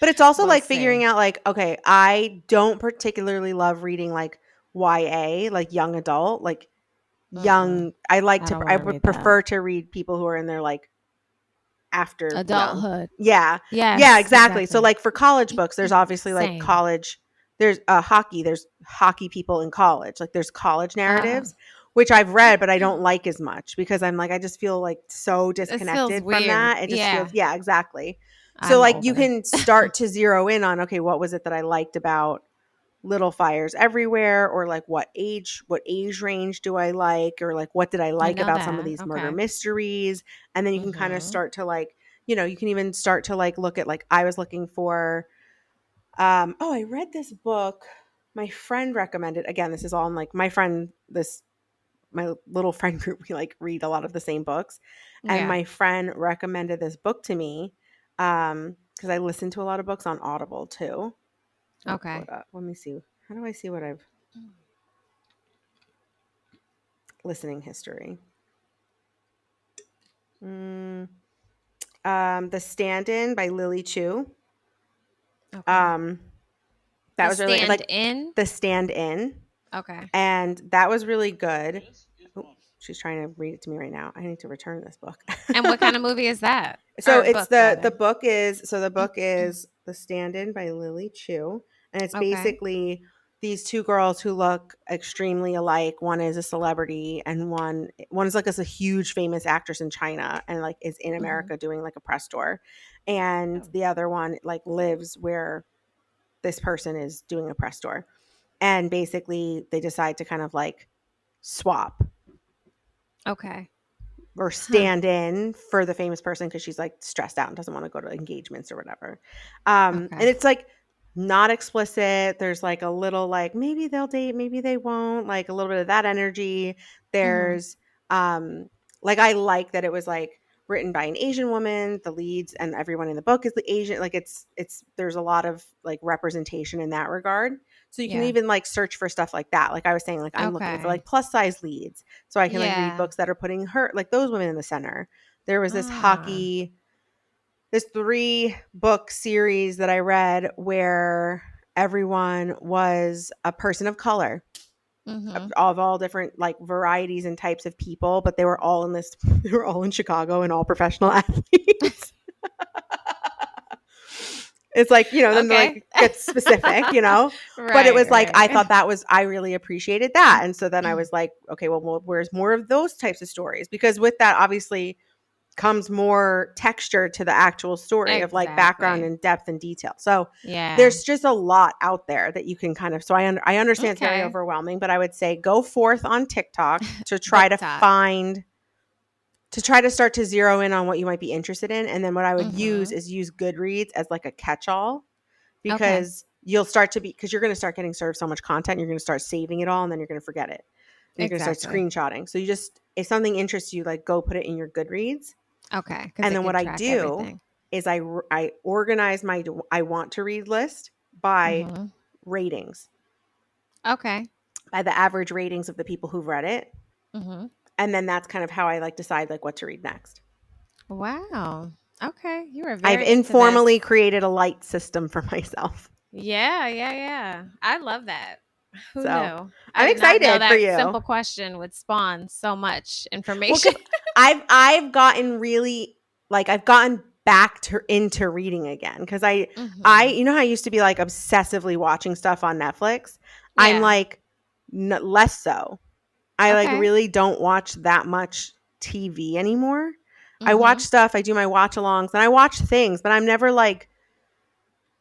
But it's also we'll like see. figuring out like, okay, I don't particularly love reading like YA, like young adult, like Mm-mm. young. I don't I want to would read that. prefer to read people who are in their like after young. Adulthood. Yeah. Yeah, Yes, exactly. So exactly. like for college books, there's obviously like Same. there's hockey people in college. Like there's college Uh, narratives, which I've read, but I don't like as much because I'm like, I just feel like so this feels disconnected from weird. that. It just feels, Yeah, yeah, exactly. So I'm like you over it. can start to zero in on, okay, what was it that I liked about Little Fires Everywhere, or like what age range do I like, or like what did I I like know about some of that. these murder Okay. mysteries. And then you can kind of Mhm. start to like, you can even start to like look at like I was looking for oh, I read this book my friend recommended. Again, this is all in like my little friend group, we like read a lot of the same books. And Yeah. my friend recommended this book to me because I listen to a lot of books on Audible too. I'll pull Okay. it up. Let me see. How do I see what I've listening history? Mm, The Stand-In by Lily Chu. Okay. Um, that The was really stand like in. The Stand-In, Okay. and that was really good. Oh, she's trying to read it to me right now. I need to return this book. And what kind of movie is that? So Or it's book the rather. book is the book is The Stand-In by Lily Chu, and it's Okay. basically these two girls who look extremely alike. One is a celebrity, and one is like a huge famous actress in China, and like is in Mhm. America doing like a press tour, and Oh. the other one like lives where this person is doing a press tour, and basically they decide to kind of like swap Okay. or Huh. stand in for the famous person because she's like stressed out and doesn't want to go to engagements or whatever. And Okay. it's like not explicit. There's like a little like maybe they'll date, maybe they won't, like a little bit of that energy. Mhm. There's like I like that it was like written by an Asian woman, the leads and everyone in the book is the Asian. Like it's there's a lot of like representation in that regard. So you can Yeah. even like search for stuff like that. Like I was saying, like I'm looking for Okay. like plus size leads so I can like read Yeah. books that are putting her like those women in the center. There was Ah. this 3-book series that I read where everyone was a person of color Mhm. of all different like varieties and types of people, but they were all in this they were all in Chicago and all professional athletes. It's like, then they're Okay. like get specific, but it Right, was like I right. thought I really appreciated that. And so then I was like, okay, well, where's more of those types of stories? Because with that, obviously, comes more texture to the actual story of like background Exactly. and depth and detail. So Yeah. there's just a lot out there that you can kind of, so I understand it's very Okay. overwhelming, but I would say go forth on TikTok to try to booktok. find, to try to start to zero in on what you might be interested in. And then what I would use Mhm. is use Goodreads as like a catch-all, Okay. because you'll start to be, because you're going to start getting served so much content, you're going to start saving it all and then you're going to forget it. And you're going to start Exactly. screenshotting. So you just, if something interests you, like go put it in your Goodreads. Okay, because And it then what could I track do everything. is I organize my I want to read list by Mhm. ratings, Okay. by the average ratings of the people who've read it. Mhm. And then that's kind of how I like decide like what to read next. Wow. Okay, you are I've very into this. informally created a light system for myself. Yeah, yeah, yeah. I love that. Who So knew? I I'm did not know excited for that you. simple question would spawn so much Well, information. because I've gotten really, like, I've gotten back to into reading again, because I Mhm. you know how I used to be like obsessively watching stuff on Netflix. I'm Yeah. like less so. I like Okay. really don't watch that much TV anymore. I watch Mhm. stuff, I do my watch alongs, and I watch things, but I'm never like,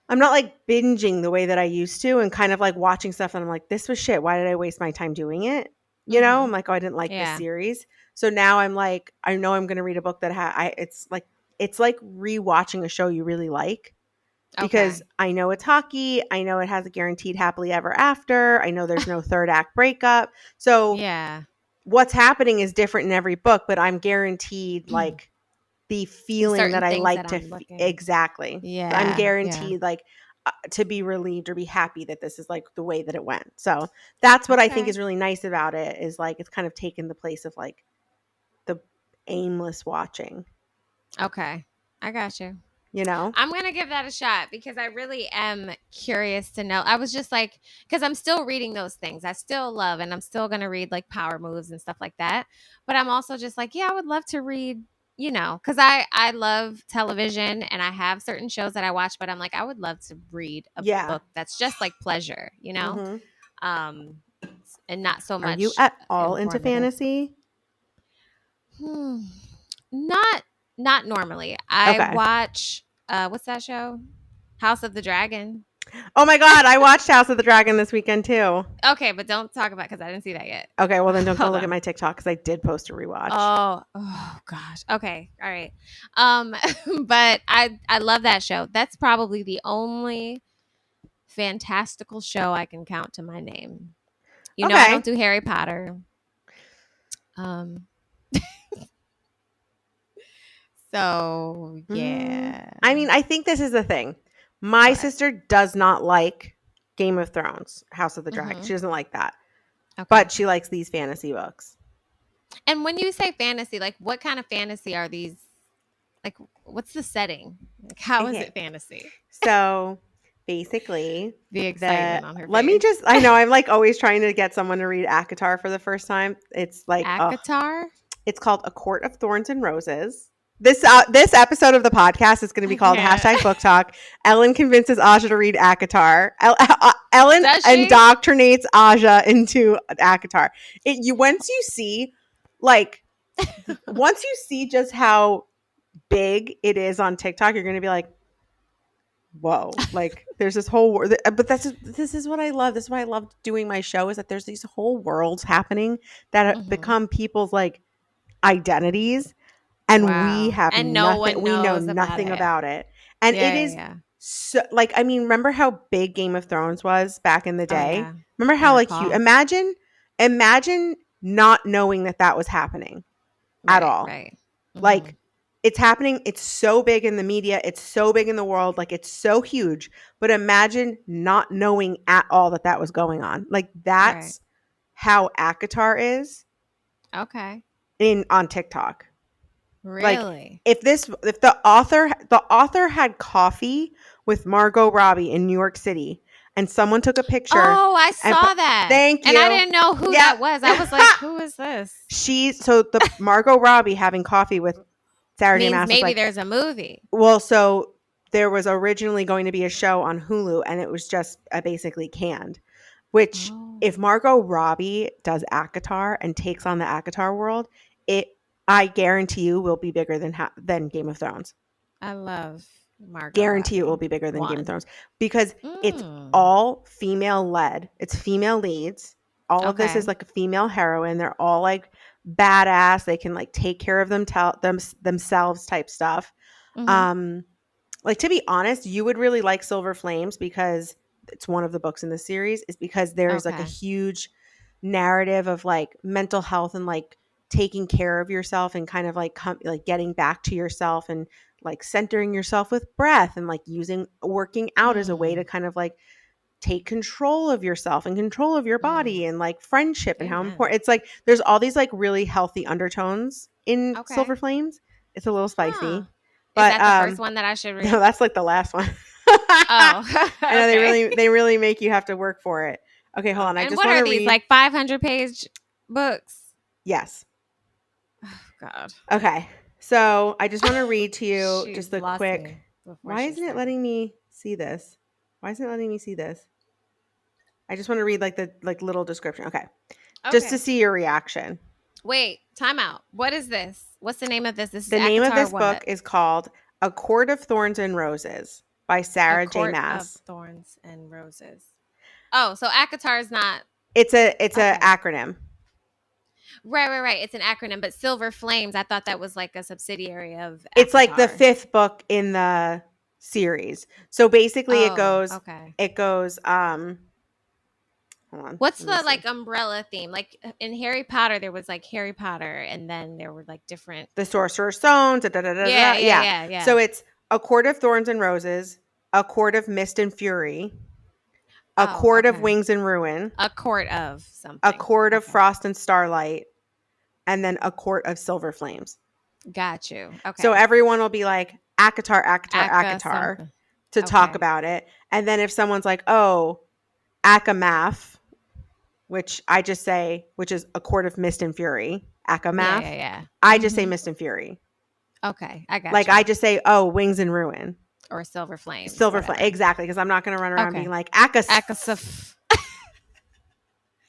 I'm not like binging the way that I used to, and kind of like watching stuff and I'm like, this was shit. Why did I waste my time doing it? You know, I'm Mhm. like, oh, I didn't like this Yeah. series. So now I'm like, I know I'm going to read a book that it's like rewatching a show you really like, because Okay. I know it's hockey. I know it has a guaranteed happily ever after. I know there's no third act breakup. So Yeah. what's happening is different in every book, but I'm guaranteed like the The feeling that certain I things like that to I'm looking. exactly. I'm Yeah. Yeah. guaranteed like to be relieved or be happy that this is like the way that it went. So that's what I think is Okay. really nice about it, is like it's kind of taken the place of like the aimless watching, Okay. I got you. you know? I'm going to give that a shot because I really am curious to know. I was just like, because I'm still reading those things. I still love, and I'm still going to read like power moves and stuff like that. But I'm also just like, yeah, I would love to read, because I love television and I have certain shows that I watch, but I'm like, I would love to read a Yeah. book that's just like pleasure, Mhm. um, and not so Are you much at all into informative. fantasy? Hmm. Not not normally. I Okay. watch what's that show? House of the Dragon. Oh my god, I watched House of the Dragon this weekend too. Okay, but don't talk about because I didn't see that yet. Okay, well then don't go Hold look at on. my TikTok, because I did post a rewatch. Oh gosh. Okay. All right. Um but I love that show. That's probably the only fantastical show I can count to my name. I don't Okay. do Harry Potter. Um so yeah. I mean, I think this is the thing. My What? sister does not like Game of Thrones, House of the Dragon. She Mhm. doesn't like that. Okay. But she likes these fantasy books. And when you say fantasy, like what kind of fantasy are these? Like what's the setting? Like how is it Okay. fantasy? So basically, The excitement on her let me face. just, I know I'm like always trying to get someone to read acotar for the first time. It's like, oh, Akatar? it's called A Court of Thorns and Roses. This episode of the podcast is going to be I called can't. hashtag book talk. Ellen convinces Aja to read akatar. Ellen Does she? indoctrinates Aja into akatar. Once you see, like, once you see just how big it is on TikTok, you're going to be like, whoa, like there's this whole world. But this is what I love. This is why I love doing my show, is that there's these whole worlds happening that have Mhm. become people's like identities, and we Wow. have And no nothing, one we know knows about nothing it. about it. And it Yeah, yeah, is yeah. so, like, I mean, remember how big Game of Thrones was back in the Oh day? yeah. Remember I how like recall. imagine not knowing that that was happening at Right, all. right. Mhm. Like, it's happening, it's so big in the media, it's so big in the world, like it's so huge, but imagine not knowing at all that that was going on. Like, Right. that's how akatar is Okay. in on TikTok. Like, Really? if the author had coffee with Margot Robbie in New York City, and someone took a picture Oh, I and put, saw that. thank And I you. didn't know who Yep. that was. I was like, who is this? So the Margot Robbie having coffee with Sarah J. Means Maas was maybe like, there's a movie. well, so there was originally going to be a show on Hulu, and it was just basically canned. Which, Oh. if Margot Robbie does akatar and takes on the akatar world, it I guarantee you will be bigger than Game of Thrones. I love Margot Guarantee it will Robbie. be bigger than Game of One. Thrones because it's Mm. all female led. It's female leads. All of this Okay. is like a female heroine. They're all like badass. They can like take care of themselves type stuff. Mhm. Um, like to be honest, you would really like Silver Flames because it's one of the books in the series. Is because there's like a Okay. huge narrative of like mental health and like taking care of yourself and kind of like like getting back to yourself and like centering yourself with breath and like using working out as a way to Mm. kind of like take control of yourself and control of your body Mm. and like friendship and how Amen. important it's like there's all these like really healthy undertones in Silver Okay. Flames. It's a little Huh. spicy. Is But that the first one that I should no, read? that's like the last one. Oh, I know okay. they really make you have to work for it. Okay, hold on. I And just what want are to these? read. Like 500-page books? Yes. Oh, God. Okay. So I just want to read to you She's just the lost quick. me before Why she isn't it started. letting me see this? Why isn't it letting me see this? I just want to read like the like little description. Okay. Just to Okay. see your reaction. Wait, time out. What is this? What's the name of this? This is The name of Akatar this what? book is called A Court of Thorns and Roses by A Sarah J. Court of Mass. Thorns and Roses. Oh, so Akatar is not It's a okay. acronym. Right. It's an acronym, but Silver Flames, I thought that was like a subsidiary of It's like the Akatar. fifth book in the series. So basically Oh, okay. it goes hold on, What's let me the see. like umbrella theme? Like in Harry Potter, there was like Harry Potter, and then there were like different. The Sorcerer's Stones, da, da, da, da, Yeah, da. yeah, Yeah. yeah, yeah. So it's A Court of Thorns and Roses, A Court of Mist and Fury, A Oh, Court of okay. Wings and Ruin, A court of A something. Court of Okay, Frost and Starlight, and then A Court of Silver Flames. got you. So Okay, everyone will be like Akatar, Akatar, Aka Akatar something. to talk Okay. about it. And then if someone's like, oh, Akamath, which I just say, which is A Court of Mist and Fury, Yeah, Akamath, yeah, yeah. I just say Mm-hmm. Mist and Fury. Okay, I got Like I you. just say, oh, Wings and Ruin. Or Silver Flames, Silver Flame. whatever. Exactly. Because I'm not going to run around being Okay. like, Akas. Akasuf.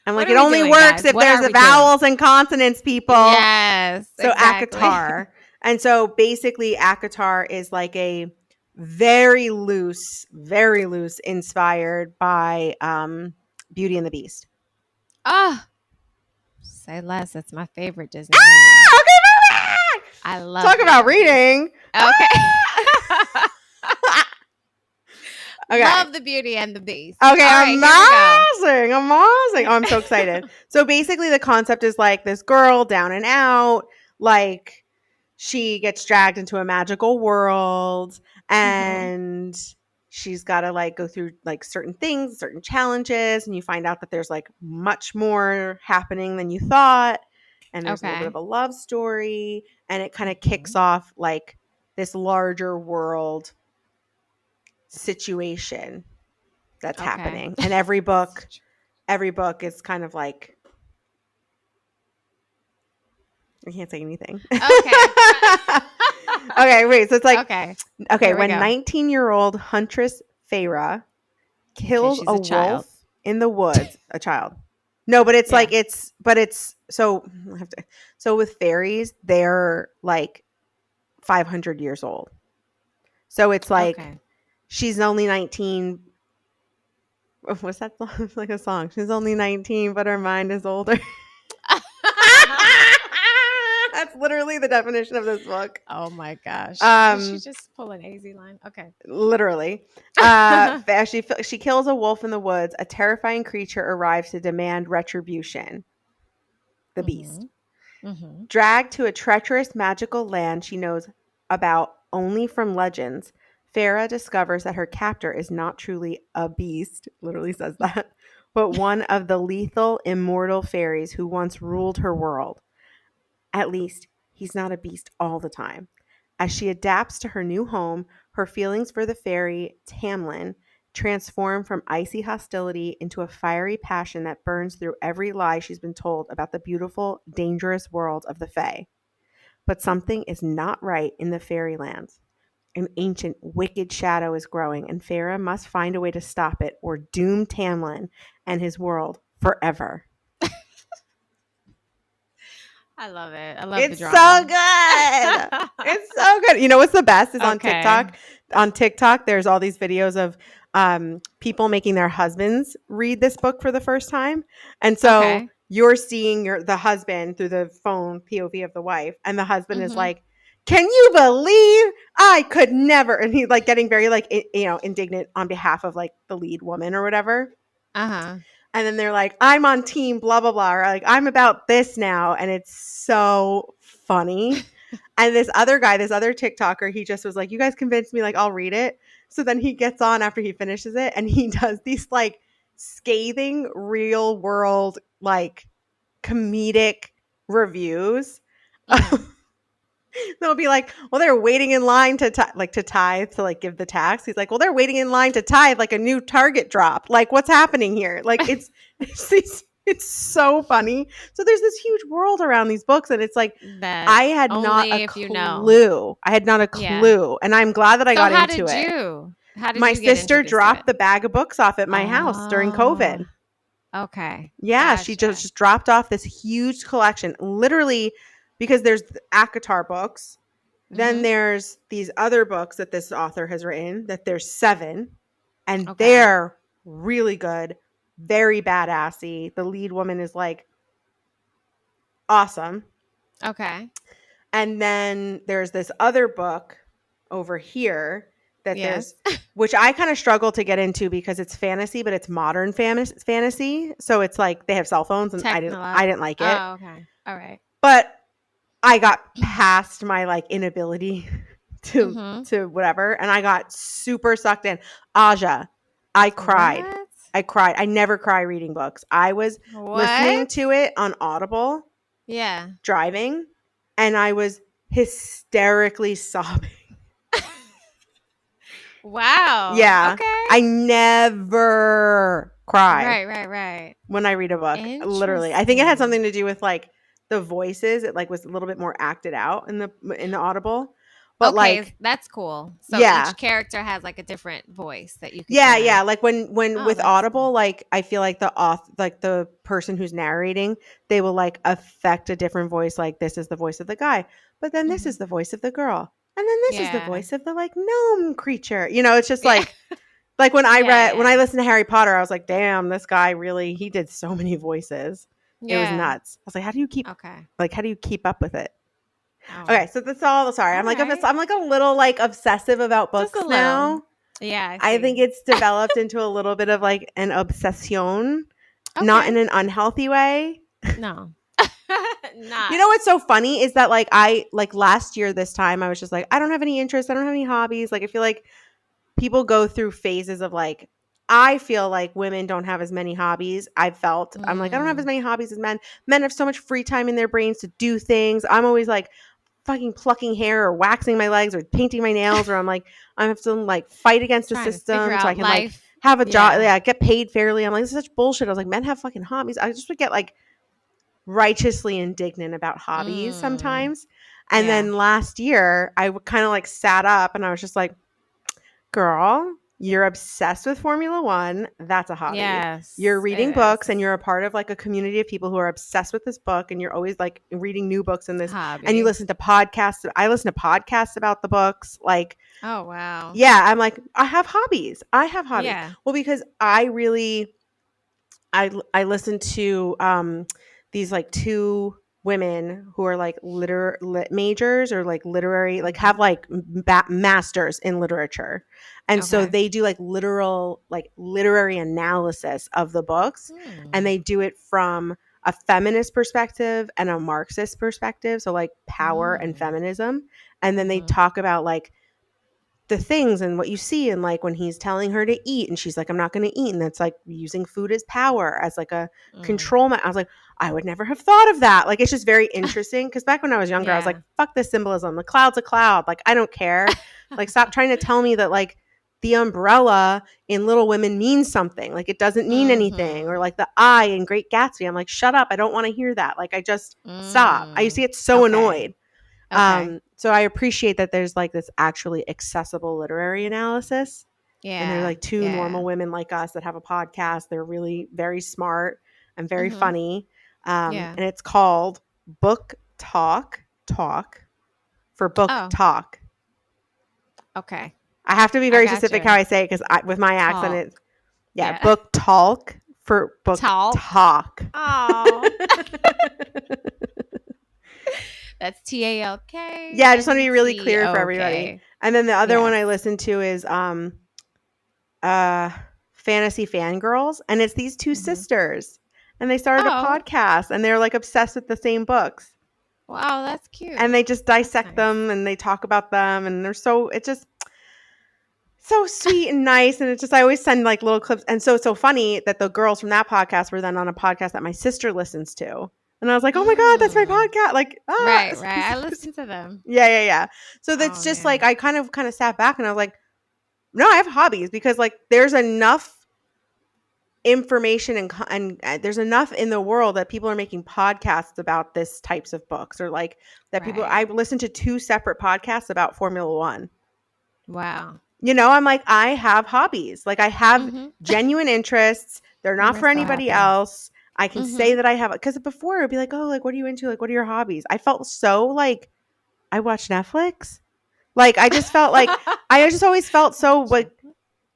I'm What like, are it we only doing, works guys? if What there's are a we doing? vowels and consonants, people. Yes, So exactly. Akatar. And so basically, Akatar is like a very loose, inspired by Beauty and the Beast. Oh, say less. It's my favorite Disney movie. Ah, okay, I love talk Beauty about and the Beast. reading. Okay. Okay. Love the Beauty and the Beast. Okay, All right, here we go. amazing. Oh, I'm so excited. So basically the concept is like this girl down and out, like she gets dragged into a magical world Hmm. and she's got to like go through like certain things, certain challenges, and you find out that there's like much more happening than you thought, and there's a little bit of Okay. a love story, and it kind of kicks Hmm. off like this larger world situation that's Okay. happening. And every book is kind of like I can't say anything. Okay. Okay, wait. So it's like Okay. okay, Here we when go. 19-year-old Huntress Feyre Okay, kills she's a a child. wolf in the woods, a child. No, but it's like Yeah. it's so I have to, so with fairies, they're like 500 years old. So it's like Okay. she's only 19. What's that song? It's like a song. She's only 19, but her mind is older. That's literally the definition of this book. Oh my gosh. Did she Um, just pull an AZ line? Okay. literally. She kills a wolf in the woods. A terrifying creature arrives to demand retribution. The beast. Mhm. Mhm. Dragged to a treacherous magical land she knows about only from legends, Farah discovers that her captor is not truly a beast, literally says that, but one of the lethal, immortal fairies who once ruled her world. At least, he's not a beast all the time. As she adapts to her new home, her feelings for the fairy Tamlin transform from icy hostility into a fiery passion that burns through every lie she's been told about the beautiful, dangerous world of the Fae. But something is not right in the fairylands. An ancient, wicked shadow is growing, and Farah must find a way to stop it or doom Tamlin and his world forever. I love it. I love the It's so drama. good. It's so good. You know what's the best is on Okay. TikTok. On TikTok, there's all these videos of people making their husbands read this book for the first time, and so Okay. you're seeing the husband through the phone POV of the wife, and the husband is Mhm. like, "Can you believe I could never?" And he's like getting very like indignant on behalf of like the lead woman or whatever. Uh-huh. And then they're like, I'm on team blah blah blah, or like I'm about this now, and it's so funny. And this other guy, this other TikToker, he just was like, "You guys convinced me, like I'll read it." So then he gets on after he finishes it, and he does these like scathing, real world, like comedic reviews. Mm. They'll be like, "Well, they're waiting in line to to tithe to like give the tax." He's like, "Well, they're waiting in line to tithe like a new Target drop. Like, what's happening here?" Like, it's so funny. So there's this huge world around these books, and it's like That I had not only a if you know. clue. I had not a Yeah. clue, and I'm glad that I So got into it. how did My you get sister introduced to it? dropped the bag of books off at my house during Oh, COVID. okay. Yeah, she Gotcha. just dropped off this huge collection, literally, because there's the acotar books. Then Mhm. there's these other books that this author has written, that there's 7, and Okay. they're really good, very badassy. The lead woman is like awesome. Okay. And then there's this other book over here that there's, Yes. which I kind of struggle to get into because it's fantasy, but it's modern fantasy. So it's like they have cell phones, and I didn't like it. Oh, okay. All right. But I got past my like inability to Mhm. whatever, and I got super sucked in. Aja, I cried. What? I cried. I never cry reading books. I was listening What? to it on Audible Yeah. driving, and I was hysterically sobbing. Wow. Yeah. Okay. I never cry Right, right, right. when I read a book. Literally. I think it had Interesting. something to do with like the voices. It like was a little bit more acted out in the Audible. But Okay, like, that's cool. So yeah. each character has like a different voice that you could Yeah, kind yeah. of. Like when Oh, with that's cool. Audible, like I feel like like the person who's narrating, they will like affect a different voice. Like this is the voice of the guy, but then this Mhm. is the voice of the girl, and then this is the Yeah. voice of the like gnome creature. It's just Yeah. like Yeah, when I yeah. listened to Harry Potter, I was like, damn, this guy really he did so many voices. It was Yeah. nuts. I was like, how do you keep Okay. how do you keep up with it? Oh. Okay, so that's all. Sorry, All right. I'm like a little like obsessive about Just a books little. now. Yeah, I I think see. it's developed into a little bit of like an obsession, not in Okay. an unhealthy way. No. You Not. know what's so funny is that like I like last year this time I was just like I don't have any interest, I don't have any hobbies. Like I feel like people go through phases of like I feel like women don't have as many hobbies. I've felt I'm like I don't have as Mm. many hobbies as men. Men have so much free time in their brains to do things. I'm always like fucking plucking hair or waxing my legs or painting my nails, or I have to like fight against the Trying to figure system so I out can like life. have a job, Yeah. yeah, get paid fairly. I'm like, this is such bullshit. I was like, men have fucking hobbies. I just would get like righteously indignant about hobbies Mm. sometimes. And Yeah. then last year, I kind of like sat up and I was just like, girl, you're obsessed with Formula One. That's a hobby. You're Yes, reading it books and is. you're a part of like a community of people who are obsessed with this book and you're always like reading new books in this and you Hobby. listen to podcasts. I listen to podcasts about the books. Like, Oh, wow. yeah, I'm like, I have hobbies. I have hobbies. Yeah. Well, because I really I listen to these like two women who are like lit majors or like literary like have Mhm. like masters in literature, and so Okay. they do like literary analysis of the books, and Hmm. they do it from a feminist perspective and a Marxist perspective, so like power and Mm. feminism, and then they Mhm. talk about like the things and what you see, and like when he's telling her to eat and she's like I'm not going to eat, and that's like using food as power as like a Mm. control I was like I would never have thought of that. Like it's just very interesting because back when I was younger I was like Yeah. fuck this symbolism, the cloud's a cloud, like I don't care, like stop trying to tell me that like the umbrella in Little Women means something, like it doesn't mean anything, or Mhm. like the eye in Great Gatsby, I'm like shut up, I don't want to hear that, like I just stop, I used to Mm. get so Okay. annoyed. Okay. So I appreciate that there's like this actually accessible literary analysis. And they're Yeah. like two Yeah. normal women like us that have a podcast. They're really very smart and very Mhm. funny. Yeah. And it's called talk for book Oh, talk. okay. I have to be I very specific how gotcha. I say it because with my accent, Talk. it's Yeah. book talk for book Talk. talk. Oh. That's Yeah, I just want to be really clear for everybody. TALKNTOK. And then the other one Yes. I listen to is uh Fantasy Fangirls, and it's these two Mhm. sisters. And they started a Oh, podcast and they're like obsessed with the same books. wow, that's And cute. they just That's dissect nice. them and they talk about them and they're so it's just so sweet and nice. And it's just I always send like little clips. And so it's so funny that the girls from that podcast were then on a podcast that my sister listens to. And I was like, oh my God, that's my Mm. podcast. Like, Right, right. I listen to them. yeah. So that's Oh, just like man. I kind of sat back and I was like, no, I have hobbies because like there's enough information and there's enough in the world that people are making podcasts about this types of books or like that people Right. I listened to two separate podcasts about Formula 1. Wow. I'm like I have hobbies. Like I have Mhm. genuine interests. They're not We're for so anybody happy. else. I can say Mhm. that I have because before it would be like, "Oh, like what are you into? Like what are your hobbies?" I felt so like I watch Netflix. Like I just felt like I just always felt so like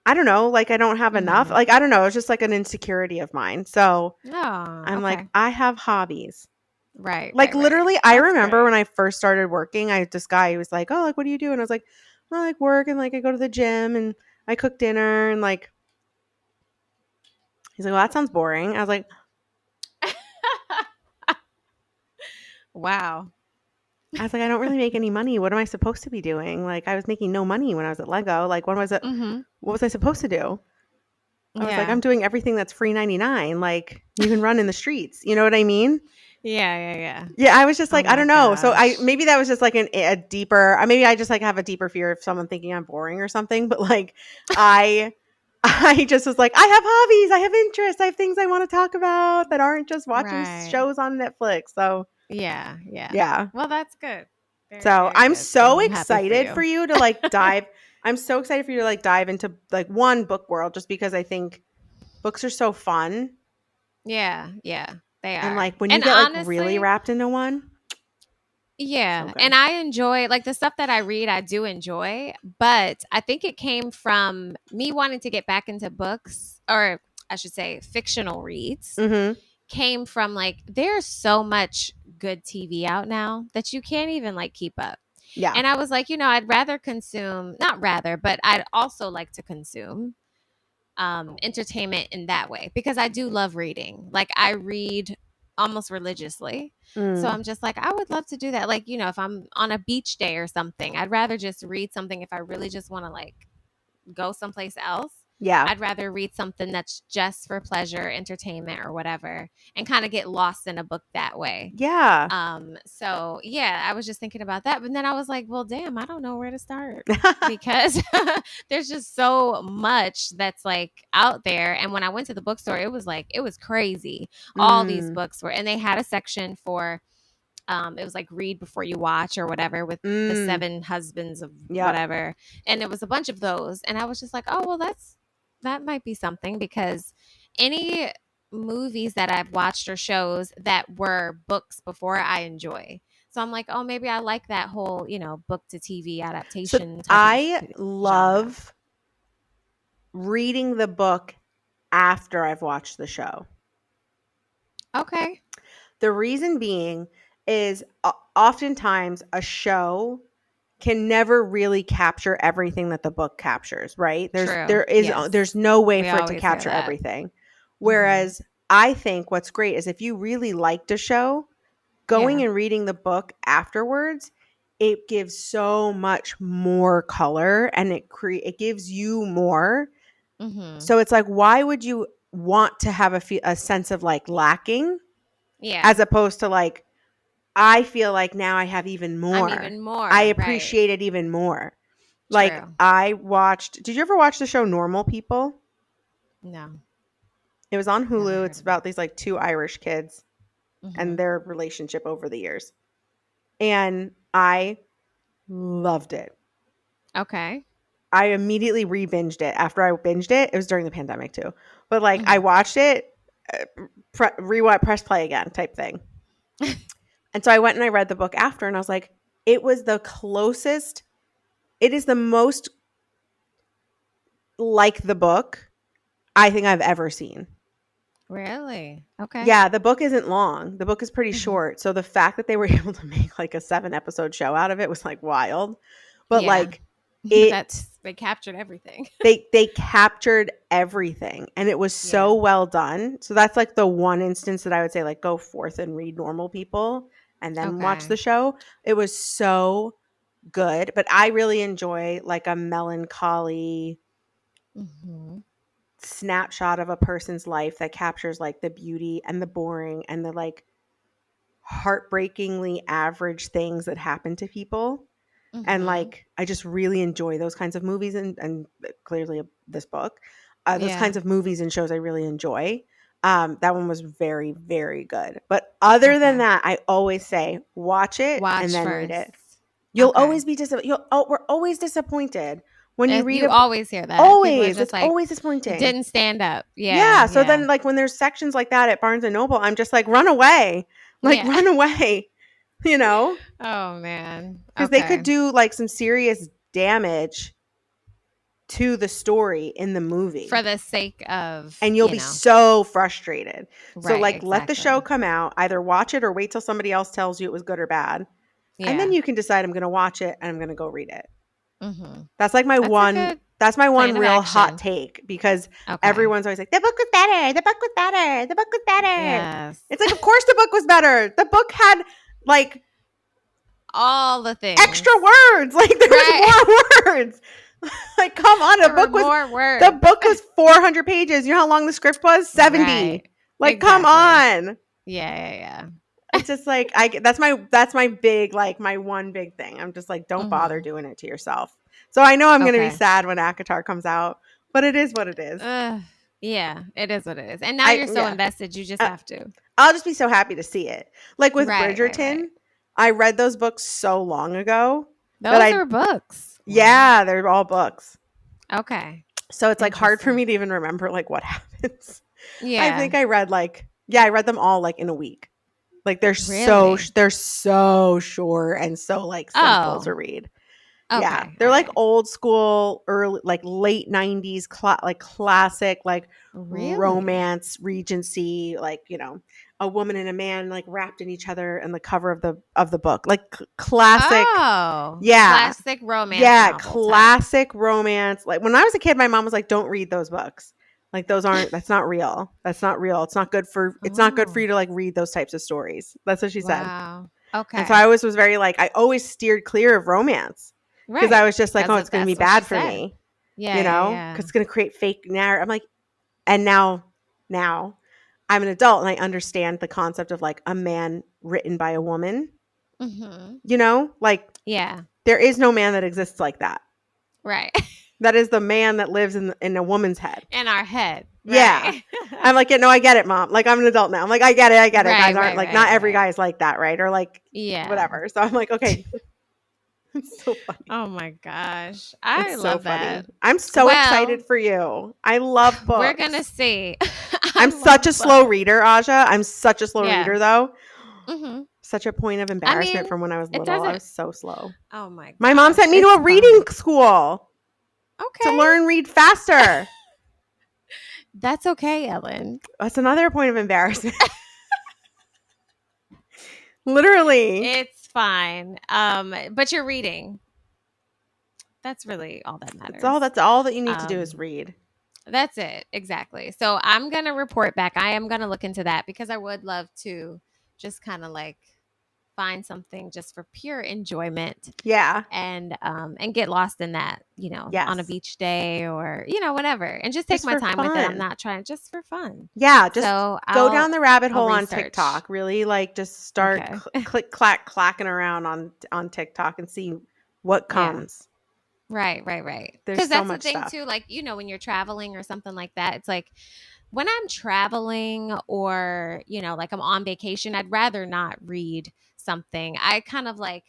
I don't know, like I don't have enough. Mhm. Like I don't know, it's just like an insecurity of mine. So Oh, I'm like, okay. I have hobbies. Right, Like right, right. literally, I That's remember when great. I first started working, I had this guy who was like, "Oh, like what do you do?" And I was like, "I like work and like I go to the gym and I cook dinner and like." He's like, "Well, that sounds boring." Wow. I was like, "I don't really make any money. What am I supposed to be doing?" Like I was making no money when I was at Lego. Like Mhm. what was I supposed to do? I was like, Yeah. "I'm doing everything that's free 99. Like you can run in the streets." You know what I mean? Yeah, yeah, yeah. Yeah, I was just Oh like, I my don't know. So I gosh. maybe that was just like a deeper. Maybe I just like have a deeper fear of someone thinking I'm boring or something. But like, I, I just was like, I have hobbies, I have interests, I have things I want to talk about that aren't just watching Right. shows on Netflix. So Yeah, yeah. yeah. Well, that's good. Very, So very I'm good. So so I'm happy for excited for you. you to like dive. I'm so excited for you to like dive into like one book world, just because I think books are so fun, Yeah, yeah. They and are. like when you And get like really honestly, wrapped into one, so yeah, good. and I enjoy like the stuff that I read, I do enjoy, but I think it came from me wanting to get back into books, or I should say fictional reads. Mm-hmm. Came from like there's so much good TV out now that you can't even like keep up. Yeah. And I was like, I'd rather consume, not rather, but I'd also like to consume entertainment in that way because I do love reading. Like I read almost religiously. So Mm. I'm just like, I would love to do that. Like, if I'm on a beach day or something, I'd rather just read something if I really just want to like go someplace else. Yeah. I'd rather read something that's just for pleasure, entertainment, or whatever, and kind of get lost in a book that way. Yeah. So yeah, I was just thinking about that, but then I was like, well, damn, I don't know where to start because there's just so much that's like out there. And when I went to the bookstore, it was crazy. All these Mm. books were, and they had a section for it was like read before you watch or whatever with the Mm. seven husbands of Yep. whatever. And it was a bunch of those. And I was just like, oh, well, that might be something because any movies that I've watched or shows that were books before I enjoy. So I'm like, oh, maybe I like that whole, book to TV So adaptation type of I genre. love reading the book after I've watched the show. Okay. The reason being is oftentimes a show can never really capture everything that the book captures, right? True. There's Yes. no way We for it to always hear capture that. everything. Hmm. Whereas I think what's great is if you really liked a show, going Yeah. and reading the book afterwards, it gives so much more color and it gives you more. Hmm. So it's like why would you want to have a sense of like lacking Yeah. as opposed to like I feel like now I have even I'm more. even I more. Right. appreciate it even more. Like True. did you ever watch the show Normal People? No, It was on never Hulu. heard It's of it. about these like two Irish kids and Hmm. their relationship over the years. And I loved it. Okay. I immediately re-binged it after I binged it. It was during the pandemic too. But like I Hmm. watched it, rewind, press play again type thing. And so I went and I read the book after, and I was like, it was the closest, it is the most like the book I think I've ever seen. Really? Okay. Yeah, the book isn't long. The book is pretty Mhm. short. So the fact that they were able to make like a 7-episode show out of it was like wild. But Yeah. like it They captured everything. they captured everything and it was Yeah. so well done. So that's like the one instance that I would say like go forth and read Normal People and then watch Okay. the show. It was so good, but I really enjoy like a melancholy Mhm. snapshot of a person's life that captures like the beauty and the boring and the like heartbreakingly average things that happen to people. And Mhm. like I just really enjoy those kinds of movies and clearly this book, those Yeah. kinds of movies and shows I really enjoy. That one was very, very good. But other than Okay. that, I always say watch it and Watch then read first. it. You'll Okay. always be we're always disappointed when you read You a always hear that. People are always. just It's like, always it disappointing. didn't stand up. Yeah. Yeah, so Yeah. then like when there's sections like that at Barnes and Noble, I'm just like run away. Like Yeah. run away, you know? Oh man. Cuz they could Okay. do like some serious damage to the story in the For movie. the sake of, And you'll be so frustrated. So right, like let the show exactly. come out, either watch it or wait till somebody else tells you it was good or bad. And then Yeah. you can decide I'm going to watch it and I'm going to go read it. Mhm. That's like That's a good that's my one plan of real hot action. take because Okay. everyone's always like the book was better, the book was better, the book was better. Yes. It's like of course the book was better. The book had like All the extra things. words. Like there Right. was more words. Like come on, There were more the words. book was 400 pages. You know how long the script was? Right. 70. Like come Exactly. on. Yeah, yeah, yeah. It's just like that's my big like my one big thing. I'm just like don't bother Mhm. doing it to yourself. So I know I'm going to be Okay. sad when acotar comes out, but it is what it is. Yeah, it is what it is. And now you're so Yeah. invested, you just Uh, have to. I'll just be so happy to see it. Like with Right, right, Bridgerton, right. I read those books so long ago that Those are books. Wow. yeah, they're all books. Okay. So it's like hard for Interesting. me to even remember like what happens. I Yeah. think I read like yeah, I read them all like in a week. Like Really? they're so short and so like simple Oh, to read. Yeah, okay. they're All like right. old school, early like late 90s like classic like Really? romance regency like, you know, a woman and a man like wrapped in each other in the cover of the book. Like classic. Oh, Yeah. classic romance Yeah, novel type. classic romance. Like when I was a kid, my mom was like, "Don't read those books. Like those aren't. That's not real. That's not real. It's not good for. It's not good for Oh, you to like read those types of stories." That's what she said. wow. And so I Okay. always was very like, I always steered clear of romance because I Right. was just like, Because "Oh, of it's going to be that's what she bad for said. me," Yeah, you yeah, know, yeah. because it's going to create fake narrative. I'm like, and now I'm an adult and I understand the concept of like a man written by a woman. Mhm. You know, like Yeah. there is no man that exists like that. Right. That is the man that lives in a woman's head. In our head. Yeah. Right. I'm like, yeah, no, I get it, mom. Like, I'm an adult now. I'm like, I get it. Right, Guys aren't right, like, not right, every right. guy is like that, right? Or like, Yeah. whatever. So I'm like, okay, it's so funny. Oh my gosh. I It's so love funny. that. I'm so Well, excited for you. I love we're gonna books. see. I I'm such love a slow books. reader, Aja. I'm such a slow Yeah. reader, though. Mhm. Such a point of I mean, embarrassment from when I was it little. I doesn't. was so slow. Oh my My mom gosh, sent me to it's a reading fine. school to Okay. learn read faster. That's okay, Ellen. That's another point of embarrassment. Literally. It's fine. But you're reading. That's really all that matters. That's all that you need to do is Um, read. that's it. Exactly. So I'm gonna report back. I am gonna look into that because I would love to just kind of like find something just for pure enjoyment Yeah. and get lost in that, on a Yes. beach day or whatever, and just take Just my for time with it. I'm fun. not trying just for fun. Yeah, just So go down the rabbit I'll hole on research. TikTok. Really like just start Okay. click clack clacking around on TikTok and see what Yeah. comes. Right, right, right. There's Because so that's the much thing stuff. too. Like when you're traveling or something like that, it's like when I'm traveling or like I'm on vacation, I'd rather not read something. I kind of like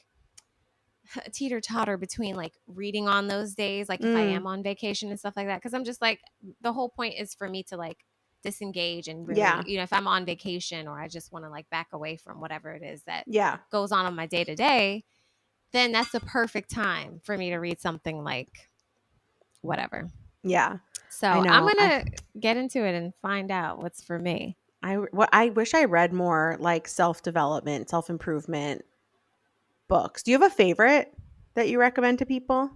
teeter totter between like reading on those days, like if I Mm, am on vacation and stuff like that. Cause I'm just like, the whole point is for me to like disengage and really, Yeah. if I'm on vacation or I just want to like back away from whatever it is that Yeah. goes on my day to day, then that's a perfect time for me to read something like whatever. Yeah. I So I'm know. gonna get into it and find out what's for me. I wish I read more like self-development, self-improvement books. Do you have a favorite that you recommend to people?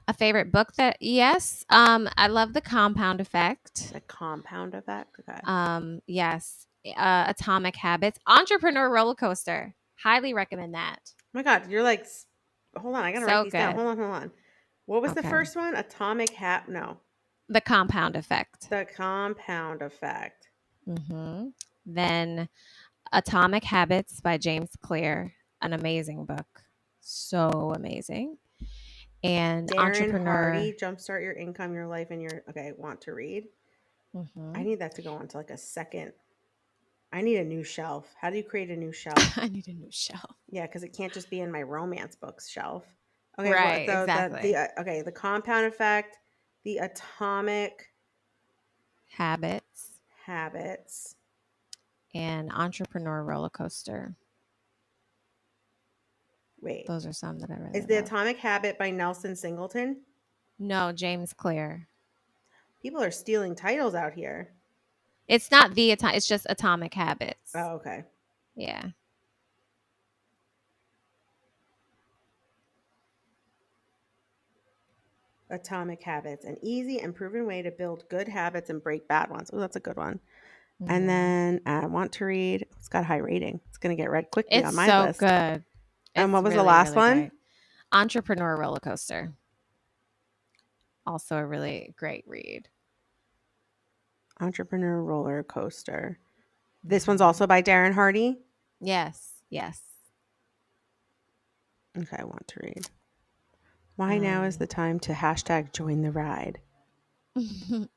A favorite book that yes, I love The Compound Effect. The Compound Effect. Okay. Yes, Atomic Habits, Entrepreneur Roller Coaster. Highly recommend that. Oh my God, you're like, hold on, I gotta write So these down. good. Hold on. What was the Okay. first one? Atomic Hat? No, The Compound Effect. the Compound Effect. hmm Then Atomic Habits by James Clear, an amazing book. So amazing. And Darren Entrepreneur. Hardy, Jumpstart Your Income, Your Life, and Your. Okay, want to read? I hmm need that to go on to like a second. I need a new shelf. How do you create a new shelf? I need a new shelf. Yeah, because it can't just be in my romance books shelf. Okay, what Right, exactly. okay, the Compound Effect, the Atomic Habits Habits. and Entrepreneur Roller Coaster. Wait, Those are some that I really is the love. Atomic Habit by Nelson Singleton? No, James Clear. People are stealing titles out here. It's not the atomic. It's just Atomic Habits. Oh, okay. Yeah. Atomic Habits, an easy and proven way to build good habits and break bad ones. Oh, that's a good one. And hmm then I want to read. It's got a high rating. It's going to get read quickly It's on my so list. good. And It's what was the really, last really one? great. Entrepreneur Roller Coaster. Also a really great read. Entrepreneur Roller Coaster. This one's hmm also by Darren Hardy. Yes. Yes. Okay, I want to read. Why now is Um, the time to hashtag join the ride? and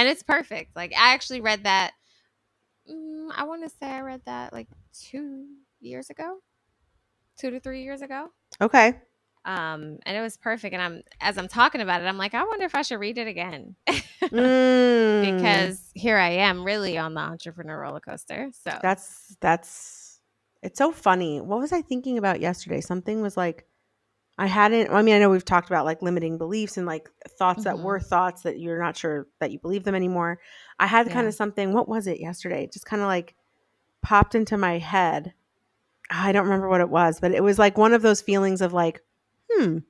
it's perfect. Like I actually read that. I want to say I read that like 2 years ago, 2 to 3 years ago. Okay. And it was perfect. And as I'm talking about it, I'm like, I wonder if I should read it again. Mm, Because here I am really on the entrepreneur roller coaster. So, that's it's so funny. What was I thinking about yesterday? Something was like I mean, I know we've talked about like limiting beliefs and like thoughts that were mhm, thoughts that you're not sure that you believe them anymore. I had kind yeah. of something, what was it yesterday? It just kind of like popped into my head. I don't remember what it was, but it was like one of those feelings of like, I Mm,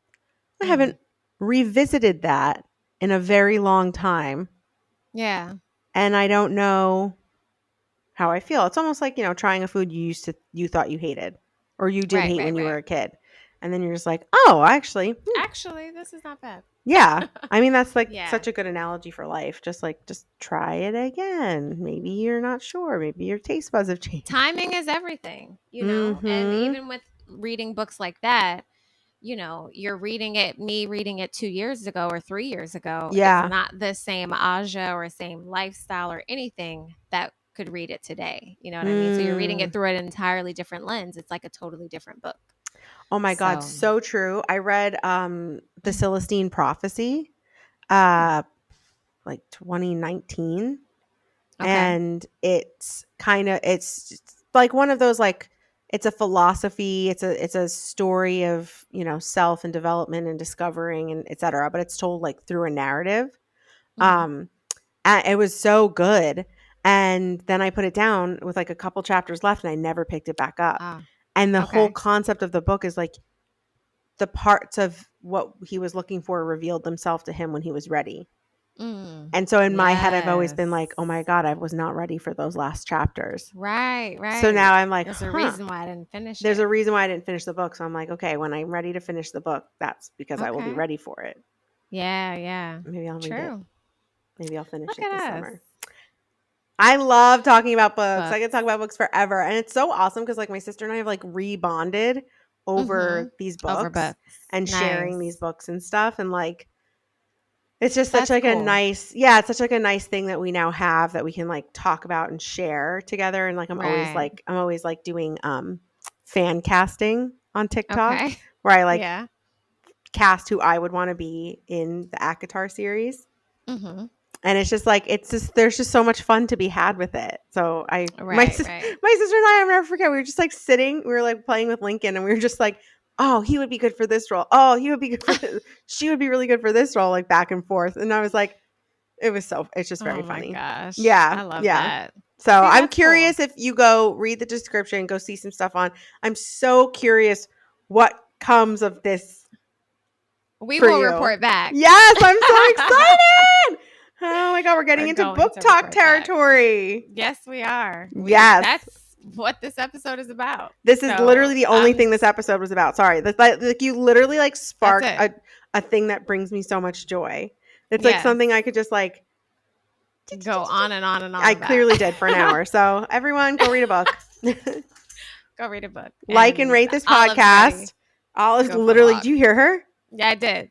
haven't revisited that in a very long time. yeah. And I don't know how I feel. It's almost like, trying a food you thought you hated or you did Right, hate right, when you were right. a kid. And then you're just like, oh, actually, Actually, this is not bad. yeah. I mean, that's like Yeah. such a good analogy for life. Just try it again. Maybe you're not sure. Maybe your taste buds have changed. Timing is everything, and Mm-hmm. even with reading books like that, you're me reading it 2 years ago or 3 years ago is Yeah. not the same aja or same lifestyle or anything that could read it today. You know what I mean? So you're reading it Mm. through an entirely different lens. It's like a totally different book. Oh my God, So, so true. I read the Celestine Prophecy uh like 2019, okay. and it's like one of those like it's a philosophy, it's a story of, self and development and discovering and etc., but it's told like through a narrative. hmm Um and it was so good. And then I put it down with like a couple chapters left and I never picked it back up. Ah, And the whole okay. concept of the book is like the parts of what he was looking for revealed themselves to him when he was ready. Mm. And so in my head, I've always been Yes. like, oh my God, I was not ready for those last chapters. Right, So now right. I'm like, There's a huh, reason why I didn't finish there's it. a reason why I didn't finish the book. So I'm like, okay, when I'm ready to finish the book, that's because I will be Okay. ready for it. Yeah, yeah. Maybe I'll read it. True. Maybe I'll finish Look it this at us. summer. I love talking about books. I could talk Books. about books forever. And it's so awesome because like my sister and I have like rebonded over Mhm. these Over books books. and sharing these Nice. books and stuff. And like it's just such That's like a cool. nice, yeah, it's such like a nice thing that we now have that we can like talk about and share together. And like Right. I'm always like doing fan casting on TikTok Okay. where I like Yeah. cast who I would want to be in the acotar series. Mhm. And it's just like there's just so much fun to be had with it. So my sister and I, I'll never forget. We were just like sitting, we were like playing with Lincoln, and we were just like, oh, he would be good for this role. Oh, he would be good for this. She would be really good for this role, like back and forth. And I was like, it's just very funny. Oh my gosh. Yeah. I love that. So I'm curious if you go read the description, go see some stuff on. I'm so curious what comes of this. We will report back. Yes, I'm so excited. Oh my God, we're getting into book talk territory. Back. Yes, we are. Yes. That's what this episode is about. This is literally the only thing this episode was about. Sorry. Like you literally like sparked a thing that brings me so much joy. It's like something I could just like go on and on and on. I clearly did for an hour. So everyone go read a book. Go read a book. Like and rate this podcast. Olive's literally, do you hear her? Yeah, I did.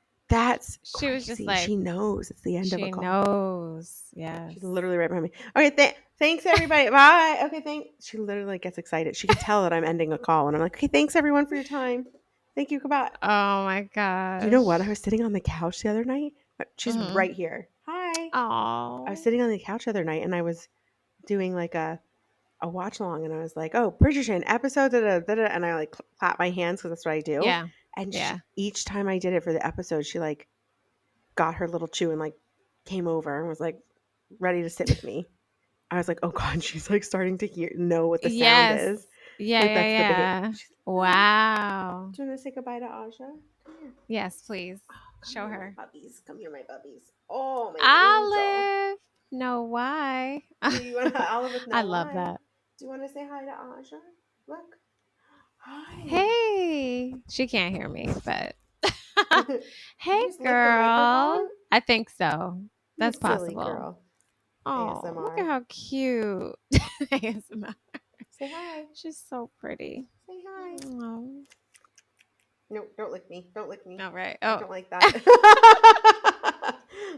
She was just like, she knows it's the end of a call. She knows. Yeah. She's literally right behind me. Okay. Thanks everybody. Bye. Okay. She literally gets excited. She can tell that I'm ending a call and I'm like, okay, thanks everyone for your time. Thank you. Goodbye. Oh my gosh. You know what? I was sitting on the couch the other night. She's right here. Hi. Oh. I was sitting on the couch the other night and I was doing like a watch along and I was like, oh, Bridgerton episode, and I like clap my hands because that's what I do. Yeah. And each time I did it for the episode, she like got her little chew and like came over and was like ready to sit with me. I was like, oh God, she's like starting to know what the sound is. Yeah, like, yeah. Wow. Do you want to say goodbye to Aja? Come here. Yes, please. Show her. Puppies. Come here, my puppies. Oh, my Olive. angel. No, why? Do you want to Olive with no I love why? that. Do you want to say hi to Aja? Look. Hi. Hey. She can't hear me, but hey, girl. I think so. That's possible. Silly girl. Oh, ASMR. look at how cute. ASMR. Say hi. She's so pretty. Say hi. Oh. No, don't lick me. Don't lick me. No, right. I Oh. don't like that.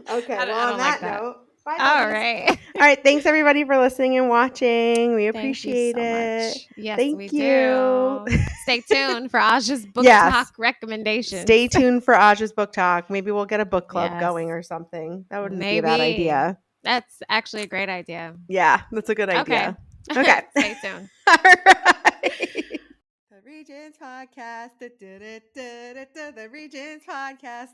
Okay, well, on that note. Bye, all right. All right. Thanks, everybody, for listening and watching. We appreciate it. Much. Yes, Thank we you. do. Stay tuned for Aja's book talk recommendations. Stay tuned for Aja's book talk. Maybe we'll get a book club going or something. That wouldn't be a bad idea. That's actually a great idea. Yeah, that's a good idea. Okay. Stay tuned. All right. The Regents podcast. The Regents podcast.